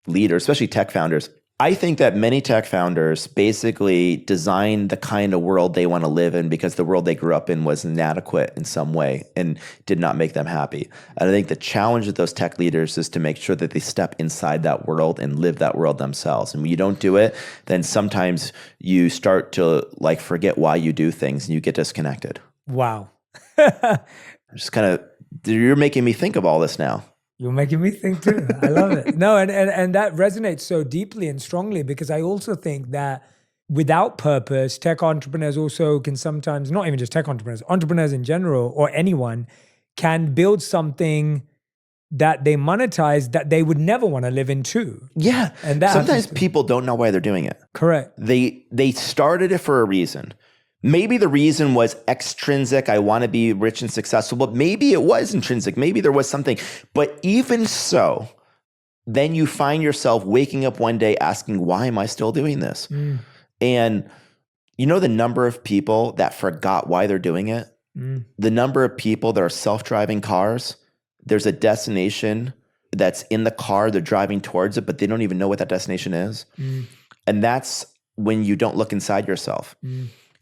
leaders, especially tech founders, I think that many tech founders basically design the kind of world they want to live in because the world they grew up in was inadequate in some way and did not make them happy. And I think the challenge of those tech leaders is to make sure that they step inside that world and live that world themselves. And when you don't do it, then sometimes you start to forget why you do things and you get disconnected. Wow. You're making me think of all this now. You're making me think too. I love it. No, and that resonates so deeply and strongly, because I also think that without purpose, tech entrepreneurs also can sometimes, not even just tech entrepreneurs in general, or anyone, can build something that they monetize that they would never want to live in too. Yeah. And that sometimes people don't know why they're doing it. Correct. They started it for a reason. Maybe the reason was extrinsic, I want to be rich and successful, but maybe it was intrinsic. Maybe there was something. But even so, then you find yourself waking up one day asking, why am I still doing this? And the number of people that forgot why they're doing it? The number of people that are self-driving cars, there's a destination that's in the car, they're driving towards it, but they don't even know what that destination is. And that's when you don't look inside yourself.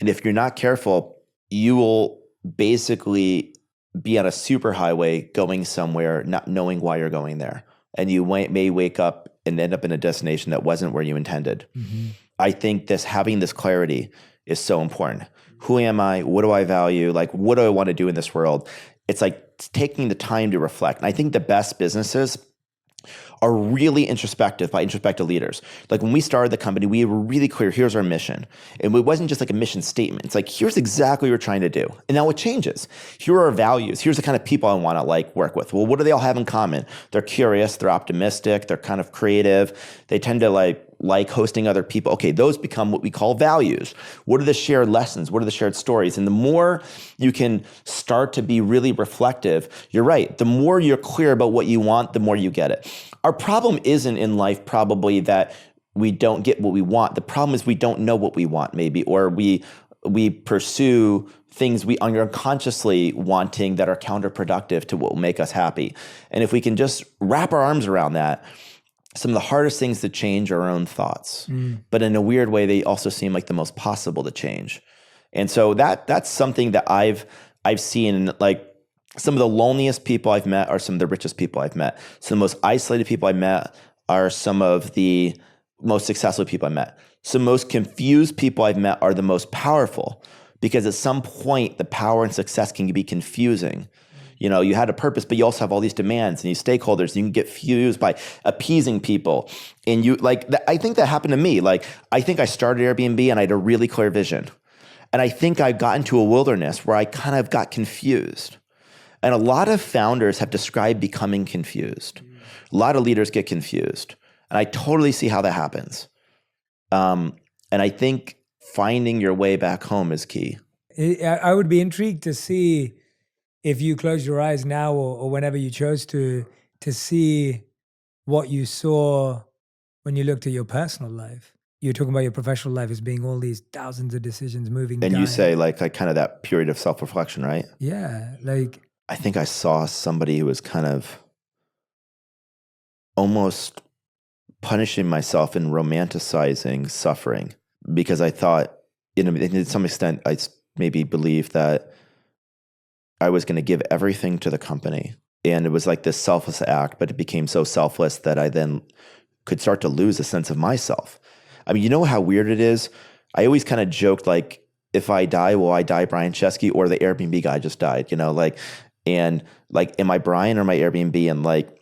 And if you're not careful, you will basically be on a superhighway going somewhere, not knowing why you're going there. And you may wake up and end up in a destination that wasn't where you intended. I think having this clarity is so important. Who am I? What do I value? What do I want to do in this world? It's like taking the time to reflect. And I think the best businesses are really introspective by introspective leaders. Like when we started the company, we were really clear, here's our mission. And it wasn't just like a mission statement. It's like, here's exactly what we're trying to do. And now it changes. Here are our values. Here's the kind of people I want to like work with. Well, what do they all have in common? They're curious, they're optimistic, they're kind of creative. They tend to like hosting other people. Okay, those become what we call values. What are the shared lessons? What are the shared stories? And the more you can start to be really reflective, you're right. The more you're clear about what you want, the more you get it. Our problem isn't in life probably that we don't get what we want. The problem is we don't know what we want maybe, or we pursue things we are unconsciously wanting that are counterproductive to what will make us happy. And if we can just wrap our arms around that, some of the hardest things to change are our own thoughts. But in a weird way, they also seem like the most possible to change. And so that's something that I've seen, like some of the loneliest people I've met are some of the richest people I've met. Some of the most isolated people I met are some of the most successful people I met. Some most confused people I've met are the most powerful, because at some point the power and success can be confusing. You know, you had a purpose, but you also have all these demands and these stakeholders. You can get fused by appeasing people. And you I think that happened to me. Like, I think I started Airbnb and I had a really clear vision. And I think I got into a wilderness where I kind of got confused. And a lot of founders have described becoming confused. A lot of leaders get confused. And I totally see how that happens. And I think finding your way back home is key. I would be intrigued to see, if you close your eyes now or whenever you chose to see what you saw when you looked at your personal life. You're talking about your professional life as being all these thousands of decisions moving. And you say like kind of that period of self-reflection, right? Yeah. Like, I think I saw somebody who was kind of almost punishing myself and romanticizing suffering, because I thought, you know, to some extent, I maybe believed that I was going to give everything to the company. And it was like this selfless act, but it became so selfless that I then could start to lose a sense of myself. I mean, you know how weird it is? I always kind of joked, like, if I die, will I die Brian Chesky, or the Airbnb guy just died, you know, like, and like, am I Brian or my Airbnb? And like,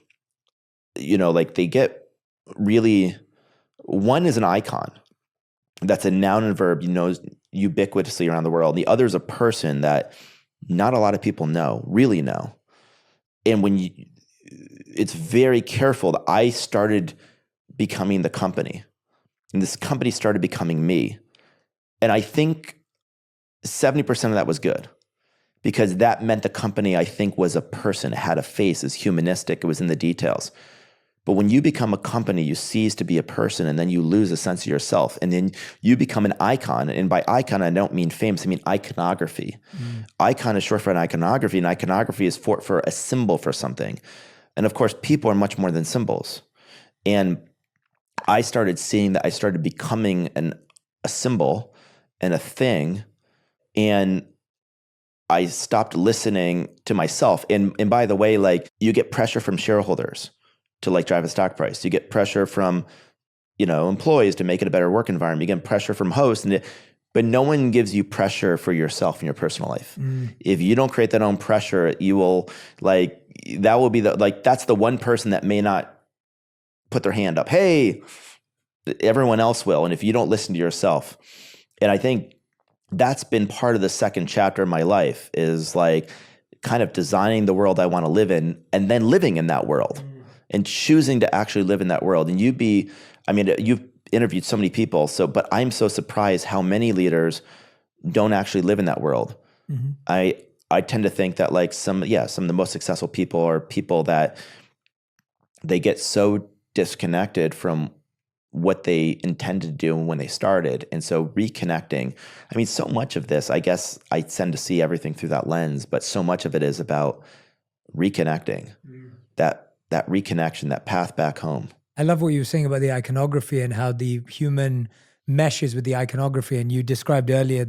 you know, like they get really, one is an icon. That's a noun and verb, you know, ubiquitously around the world. The other is a person that not a lot of people really know. And it's very careful that I started becoming the company, and this company started becoming me. And I think 70% of that was good, because that meant the company, I think, was a person. It had a face, is humanistic. It was in the details. But when you become a company, you cease to be a person, and then you lose a sense of yourself. And then you become an icon. And by icon, I don't mean famous, I mean iconography. Icon is short for an iconography, and iconography is for a symbol for something. And of course, people are much more than symbols. And I started seeing that I started becoming a symbol and a thing, and I stopped listening to myself. And by the way, like, you get pressure from shareholders to like drive a stock price. You get pressure from, you know, employees to make it a better work environment. You get pressure from hosts, but no one gives you pressure for yourself in your personal life. If you don't create that own pressure, you will that will be that's the one person that may not put their hand up. Hey, everyone else will. And if you don't listen to yourself, and I think that's been part of the second chapter of my life, is like kind of designing the world I want to live in, and then living in that world and choosing to actually live in that world. And you've interviewed so many people, but I'm so surprised how many leaders don't actually live in that world. I tend to think that like some of the most successful people are people that they get so disconnected from what they intended to do when they started. And so reconnecting, I mean, so much of this, I guess I tend to see everything through that lens, but so much of it is about reconnecting, that reconnection, that path back home. I love what you were saying about the iconography and how the human meshes with the iconography. And you described earlier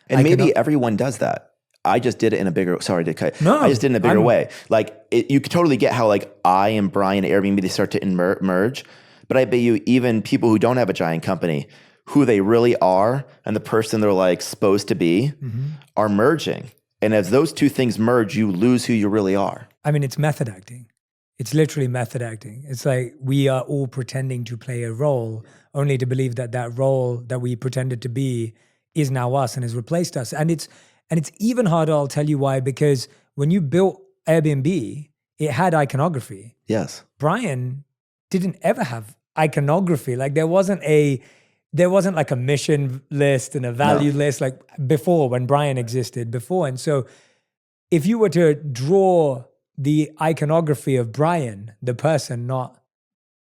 maybe everyone does that. I just did it in a bigger, sorry to cut. No, I just did it in a bigger way. Like you could totally get how like I and Brian at Airbnb, they start to merge. But I bet you even people who don't have a giant company, who they really are and the person they're like supposed to be are merging. And as those two things merge, you lose who you really are. I mean, it's method acting. It's literally method acting. It's like we are all pretending to play a role, only to believe that that role that we pretended to be is now us and has replaced us. And it's even harder. I'll tell you why. Because when you built Airbnb, it had iconography. Yes. Brian didn't ever have iconography. Like there wasn't like a mission list and a value list like before, when Brian existed before. And so if you were to draw the iconography of Brian, the person, not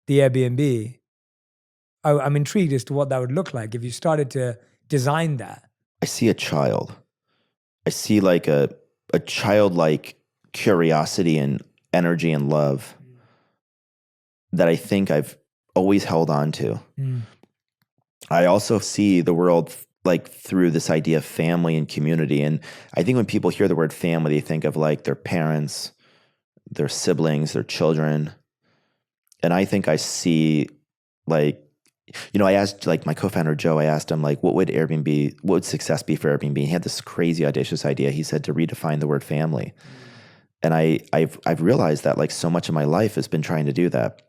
the Airbnb, I'm intrigued as to what that would look like if you started to design that. I see a child. I see like a childlike curiosity and energy and love that I think I've always held on to. I also see the world like through this idea of family and community. And I think when people hear the word family, they think of like their parents, their siblings, their children. And I think I see like, I asked like my co-founder, Joe, I asked him like, what would success be for Airbnb? He had this crazy audacious idea. He said to redefine the word family. And I've realized that like so much of my life has been trying to do that.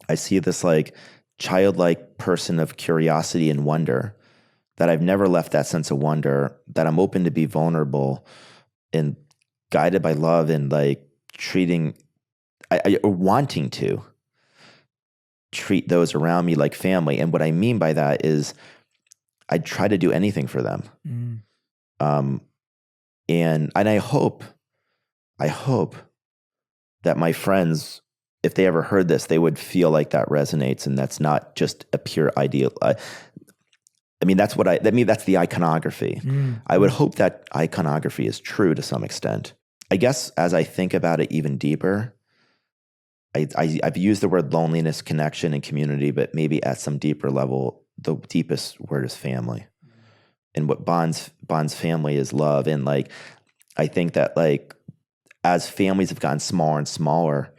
I see this like childlike person of curiosity and wonder, that I've never left that sense of wonder, that I'm open to be vulnerable and guided by love and like wanting to treat those around me like family. And what I mean by that is I try to do anything for them. And I hope that my friends, if they ever heard this, they would feel like that resonates, and that's not just a pure ideal. That's the iconography. I would hope that iconography is true to some extent. I guess as I think about it even deeper, I've used the word loneliness, connection, and community, but maybe at some deeper level, the deepest word is family. And what bonds family is love. And like, I think that like, as families have gotten smaller and smaller,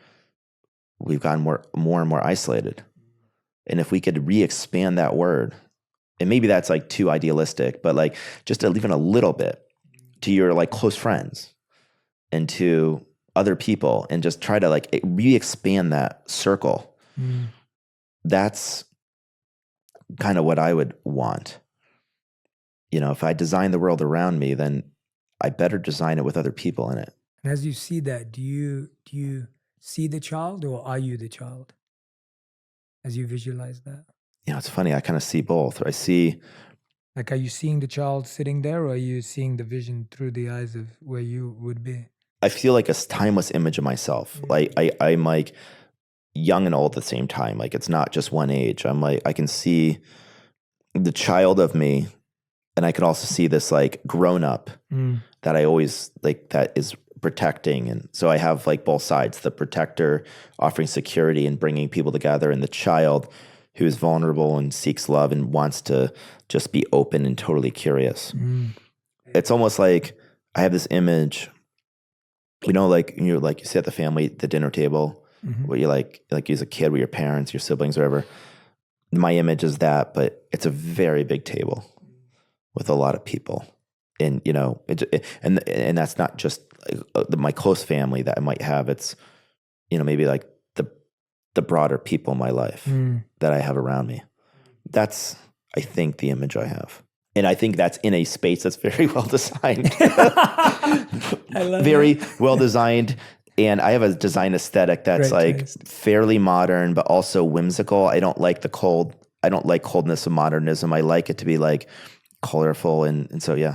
we've gotten more and more isolated. And if we could re-expand that word, and maybe that's like too idealistic, but like just even a little bit to your like close friends and to other people, and just try to like re-expand that circle. That's kind of what I would want. If I design the world around me, then I better design it with other people in it. And as you see that, do you see the child, or are you the child as you visualize that? It's funny. I kind of see both. I see, like, are you seeing the child sitting there, or are you seeing the vision through the eyes of where you would be? I feel like a timeless image of myself. Like I'm like young and old at the same time. Like it's not just one age. I'm like, I can see the child of me, and I can also see this like grown up that I always like, that is protecting. And so I have like both sides, the protector offering security and bringing people together, and the child who is vulnerable and seeks love and wants to just be open and totally curious. It's almost like I have this image, like you sit at the dinner table, where you like as a kid with your parents, your siblings, whatever. My image is that, but it's a very big table with a lot of people. And, and that's not just my close family that I might have. It's, maybe like the broader people in my life that I have around me. That's, I think, the image I have. And I think that's in a space that's very well designed. Very well designed. And I have a design aesthetic that's fairly modern, but also whimsical. I don't like coldness of modernism. I like it to be like colorful. And so, yeah.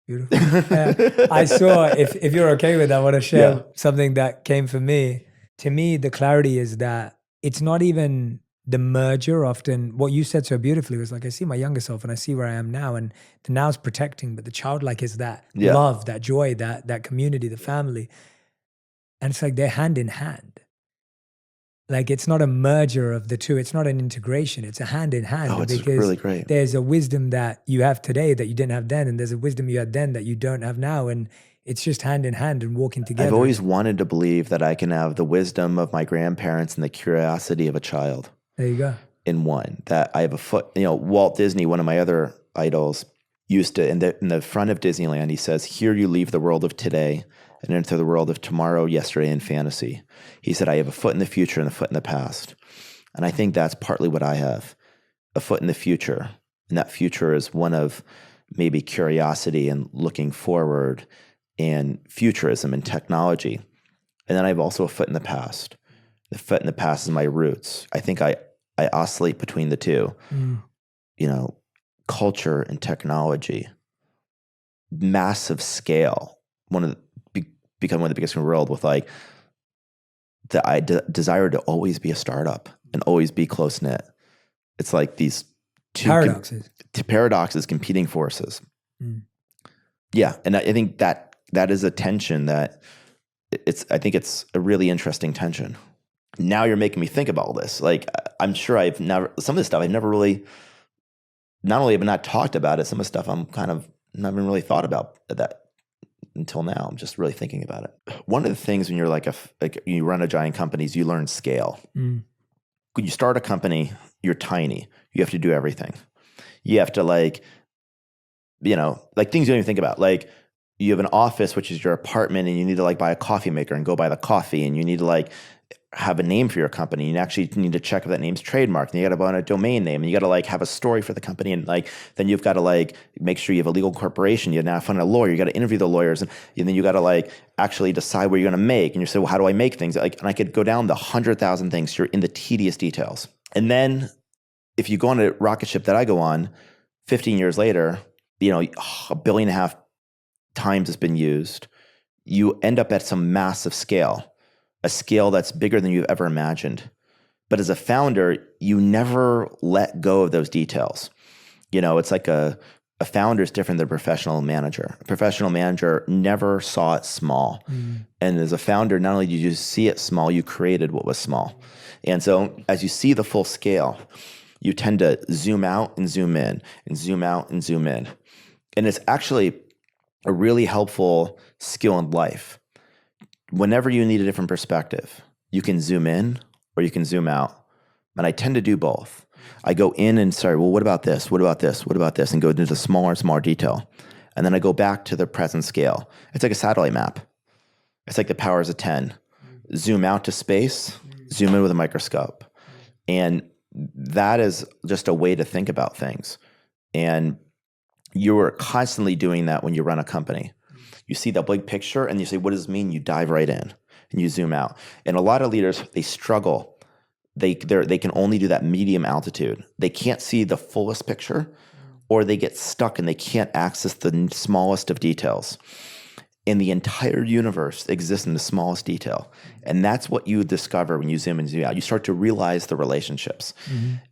Beautiful. Yeah. I saw, if you're okay with that, I want to share something that came for me. To me, the clarity is that it's not even the merger. Often what you said so beautifully was like, I see my younger self and I see where I am now, and the now's protecting, but the childlike is that love, that joy, that community, the family. And it's like they're hand in hand. Like it's not a merger of the two. It's not an integration. It's a hand in hand. Oh, it's because really great. There's a wisdom that you have today that you didn't have then, and there's a wisdom you had then that you don't have now. And it's just hand in hand and walking together. I've always wanted to believe that I can have the wisdom of my grandparents and the curiosity of a child. There you go. In one, that I have Walt Disney, one of my other idols, used to, in the front of Disneyland, he says, "Here you leave the world of today and enter the world of tomorrow, yesterday, and fantasy. He said, I have a foot in the future and a foot in the past. And I think that's partly what I have, a foot in the future. And that future is one of maybe curiosity and looking forward and futurism and technology. And then I have also a foot in the past. The foot in the past is my roots. I think I oscillate between the two. You know, culture and technology, massive scale, become one of the biggest in the world, with like the desire to always be a startup and always be close knit. It's like these two paradoxes, competing forces. Yeah, and I think that is a tension that I think it's a really interesting tension. Now you're making me think about all this. Like, I'm sure some of this stuff I've never really, not only have I not talked about it, some of the stuff I'm kind of not even really thought about that until now. I'm just really thinking about it. One of the things when you're like you run a giant company is you learn scale. When you start a company, you're tiny. You have to do everything. You have to like things you don't even think about. Like, you have an office, which is your apartment, and you need to like buy a coffee maker and go buy the coffee, and you need to like have a name for your company. You actually need to check if that name's trademarked, and you got to buy a domain name, and you got to like have a story for the company, and like then you've got to like make sure you have a legal corporation. You now find a lawyer. You got to interview the lawyers, and then you got to like actually decide what you're going to make. And you say, well, how do I make things? Like, and I could go down the 100,000 things. You're in the tedious details. And then if you go on a rocket ship that I go on, 15 years later, $1.5 billion times it's been used. You end up at some massive scale. A scale that's bigger than you've ever imagined. But as a founder, you never let go of those details. It's like a founder is different than a professional manager. A professional manager never saw it small. And as a founder, not only did you see it small, you created what was small. And so as you see the full scale, you tend to zoom out and zoom in, and zoom out and zoom in. And it's actually a really helpful skill in life. Whenever you need a different perspective, you can zoom in or you can zoom out. And I tend to do both. I go in and say, well, what about this? What about this? What about this? And go into the smaller and smaller detail. And then I go back to the present scale. It's like a satellite map. It's like the powers of 10. Zoom out to space, zoom in with a microscope. And that is just a way to think about things. And you're constantly doing that when you run a company. You see the big picture and you say, what does this mean? You dive right in and you zoom out. And a lot of leaders, they struggle. They can only do that medium altitude. They can't see the fullest picture, or they get stuck and they can't access the smallest of details. And the entire universe exists in the smallest detail. And that's what you discover when you zoom in and zoom out. You start to realize the relationships.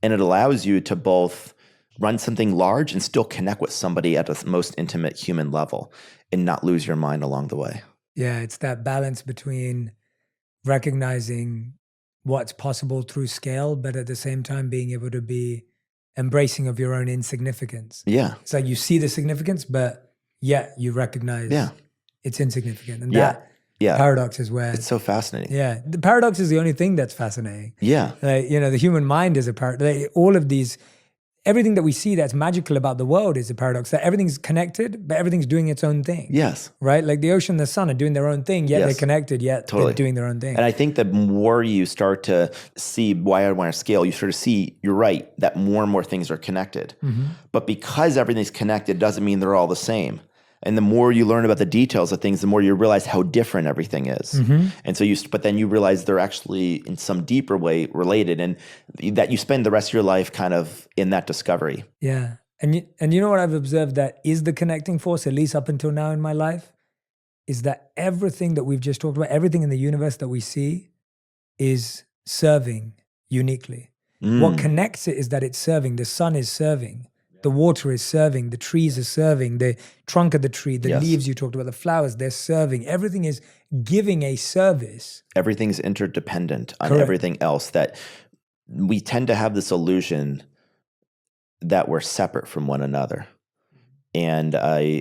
And it allows you to both run something large and still connect with somebody at the most intimate human level and not lose your mind along the way. Yeah, it's that balance between recognizing what's possible through scale, but at the same time being able to be embracing of your own insignificance. Yeah. It's like you see the significance, but yet you recognize it's insignificant. And that paradox is where... It's so fascinating. Yeah. The paradox is the only thing that's fascinating. Yeah. Like, the human mind is a paradox. Like, all of these... Everything that we see that's magical about the world is a paradox, that everything's connected, but everything's doing its own thing. Yes. Right? Like the ocean and the sun are doing their own thing, yet they're connected, yet they're doing their own thing. And I think the more you start to see why I want to scale, you sort of see, you're right, that more and more things are connected. But because everything's connected doesn't mean they're all the same. And the more you learn about the details of things, the more you realize how different everything is. And so but then you realize they're actually in some deeper way related, and that you spend the rest of your life kind of in that discovery. Yeah. And you know what I've observed that is the connecting force, at least up until now in my life, is that everything that we've just talked about, everything in the universe that we see is serving uniquely. What connects it is that it's serving. The sun is serving. The water is serving, the trees are serving, the trunk of the tree, the leaves you talked about, the flowers, they're serving. Everything is giving a service. Everything's interdependent on everything else, that we tend to have this illusion that we're separate from one another. And I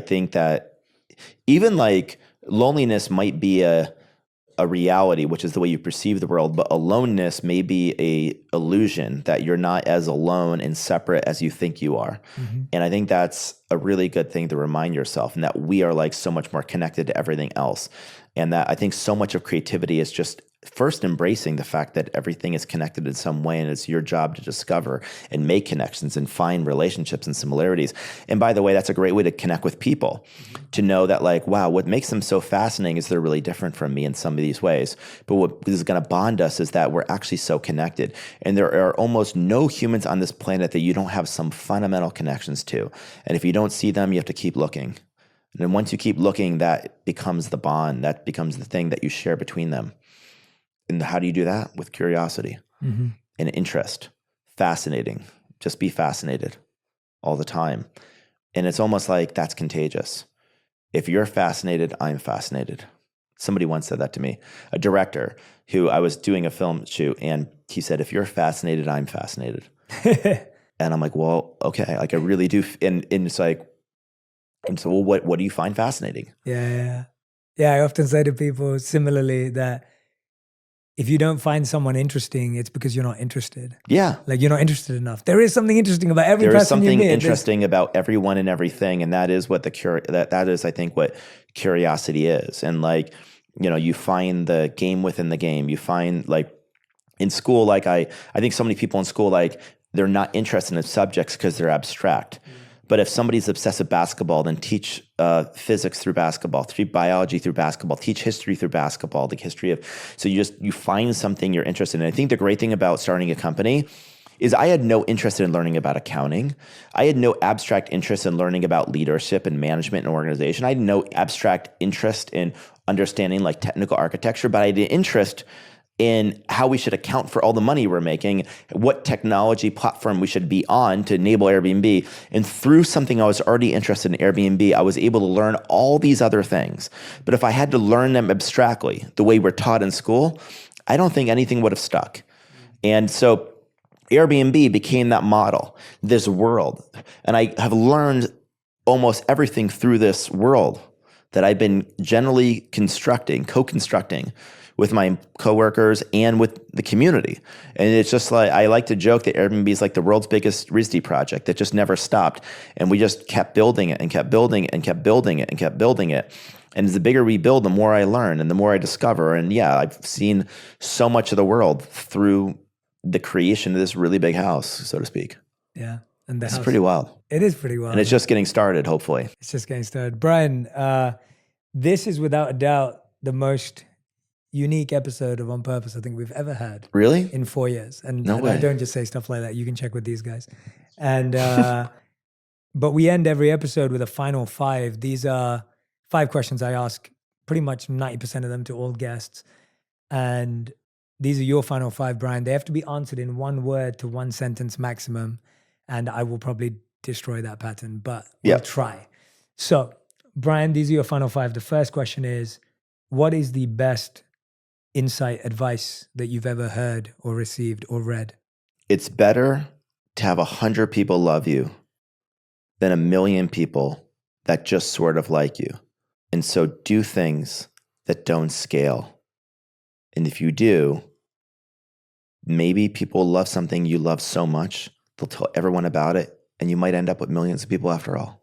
think that even like loneliness might be a a reality, which is the way you perceive the world, but aloneness may be a illusion that you're not as alone and separate as you think you are. And I think that's a really good thing to remind yourself, and that we are like so much more connected to everything else. And that I think so much of creativity is just first embracing the fact that everything is connected in some way, and it's your job to discover and make connections and find relationships and similarities. And by the way, that's a great way to connect with people, to know that like, wow, what makes them so fascinating is they're really different from me in some of these ways. But what is going to bond us is that we're actually so connected. And there are almost no humans on this planet that you don't have some fundamental connections to. And if you don't see them, you have to keep looking. And then once you keep looking, that becomes the bond, that becomes the thing that you share between them. And how do you do that? With curiosity and interest. Fascinating. Just be fascinated all the time. And it's almost like that's contagious. If you're fascinated, I'm fascinated. Somebody once said that to me, a director who I was doing a film shoot, and he said, if you're fascinated, I'm fascinated. And I'm like, well, okay, like I really do. And it's like, and so well, what do you find fascinating? Yeah. I often say to people similarly that if you don't find someone interesting, it's because you're not interested. Yeah. Like you're not interested enough. There is something interesting about every person. There is something something interesting about everyone and everything. And that is what that is, I think, what curiosity is. And like, you know, you find the game within the game. You find like in school, like I think so many people in school, like they're not interested in subjects because they're abstract. But if somebody's obsessed with basketball, then teach physics through basketball, teach biology through basketball, teach history through basketball, the history of, so you find something you're interested in. And I think the great thing about starting a company is I had no interest in learning about accounting. I had no abstract interest in learning about leadership and management and organization. I had no abstract interest in understanding like technical architecture, but I had an interest in how we should account for all the money we're making, what technology platform we should be on to enable Airbnb. And through something I was already interested in Airbnb, I was able to learn all these other things. But if I had to learn them abstractly, the way we're taught in school, I don't think anything would have stuck. And so Airbnb became that model, this world. And I have learned almost everything through this world that I've been generally co-constructing with my coworkers and with the community. And it's just like, I like to joke that Airbnb is like the world's biggest RISD project that just never stopped. And we just kept building it and kept building it and kept building it and kept building it. And the bigger we build, the more I learn and the more I discover. And yeah, I've seen so much of the world through the creation of this really big house, so to speak. Yeah. And it's pretty wild. It is pretty wild. And it's just getting started, hopefully. It's just getting started. Brian, this is without a doubt the most unique episode of On Purpose I think we've ever had. Really? In 4 years. And, no way. I don't just say stuff like that. You can check with these guys. And but we end every episode with a final 5. These are 5 questions I ask pretty much 90% of them to all guests. And these are your final 5, Brian. They have to be answered in 1 word to 1 sentence maximum. And I will probably destroy that pattern, but we'll try. So, Brian, these are your final 5. The first question is, what is the best insight, advice that you've ever heard or received or read? It's better to have 100 people love you than 1 million people that just sort of like you. And so do things that don't scale. And if you do, maybe people love something you love so much, they'll tell everyone about it, and you might end up with millions of people after all.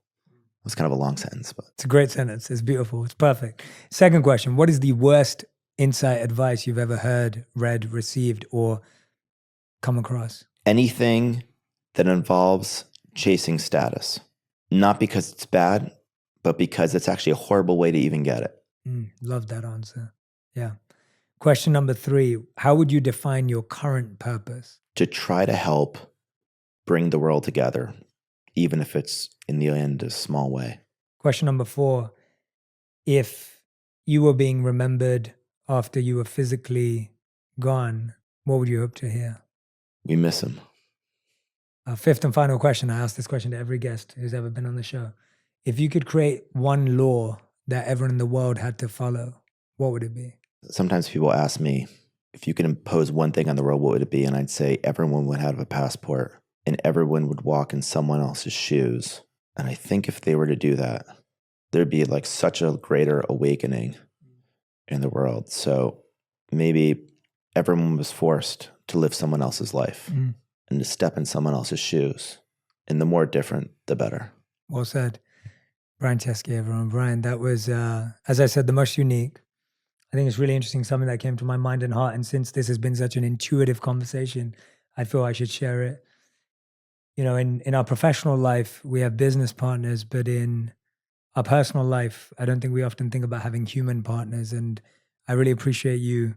It's kind of a long sentence, but it's a great sentence. It's beautiful. It's perfect. Second question, what is the worst insight, advice you've ever heard, read, received, or come across? Anything that involves chasing status. Not because it's bad, but because it's actually a horrible way to even get it. Love that answer. Yeah. Question number 3, how would you define your current purpose? To try to help bring the world together, even if it's in the end a small way. Question number 4, if you were being remembered after you were physically gone, what would you hope to hear? We miss him. Fifth and final question. I ask this question to every guest who's ever been on the show. If you could create 1 law that everyone in the world had to follow, what would it be? Sometimes people ask me, if you could impose 1 thing on the world, what would it be? And I'd say everyone would have a passport and everyone would walk in someone else's shoes. And I think if they were to do that, there'd be like such a greater awakening in the world. So maybe everyone was forced to live someone else's life and to step in someone else's shoes. And the more different, the better. Well said. Brian Chesky, everyone. Brian, that was, as I said, the most unique. I think it's really interesting, something that came to my mind and heart. And since this has been such an intuitive conversation, I feel I should share it. You know, in our professional life, we have business partners, but in our personal life, I don't think we often think about having human partners. And I really appreciate you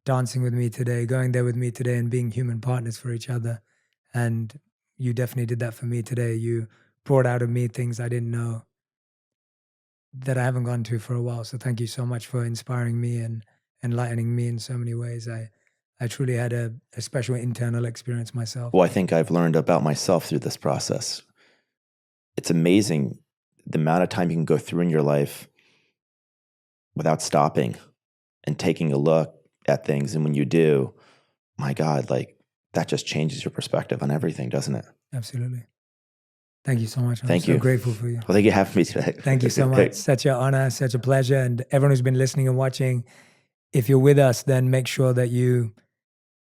dancing with me today, going there with me today, and being human partners for each other. And you definitely did that for me today. You brought out of me things I didn't know, that I haven't gone to for a while. So thank you so much for inspiring me and enlightening me in so many ways. I truly had a special internal experience myself. Well, I think I've learned about myself through this process. It's amazing the amount of time you can go through in your life without stopping and taking a look at things. And when you do, my God, like that just changes your perspective on everything, doesn't it? Absolutely. Thank you so much. I'm Thank so you. grateful for you. Well, thank you for having me today. Thank you so much. Such an honor, such a pleasure. And everyone who's been listening and watching, if you're with us, then make sure that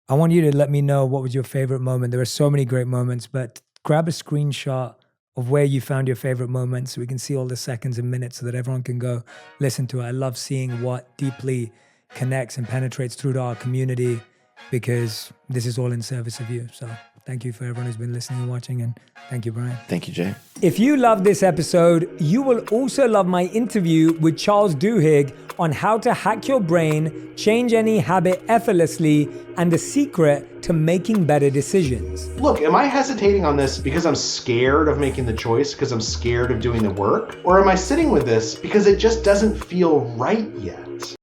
I want you to let me know what was your favorite moment. There are so many great moments, but grab a screenshot of where you found your favorite moments so we can see all the seconds and minutes so that everyone can go listen to it. I love seeing what deeply connects and penetrates through to our community, because this is all in service of you. So thank you for everyone who's been listening and watching, and thank you, Brian. Thank you, Jay. If you love this episode, you will also love my interview with Charles Duhigg on how to hack your brain, change any habit effortlessly, and the secret to making better decisions. Look, am I hesitating on this because I'm scared of making the choice, because I'm scared of doing the work? Or am I sitting with this because it just doesn't feel right yet?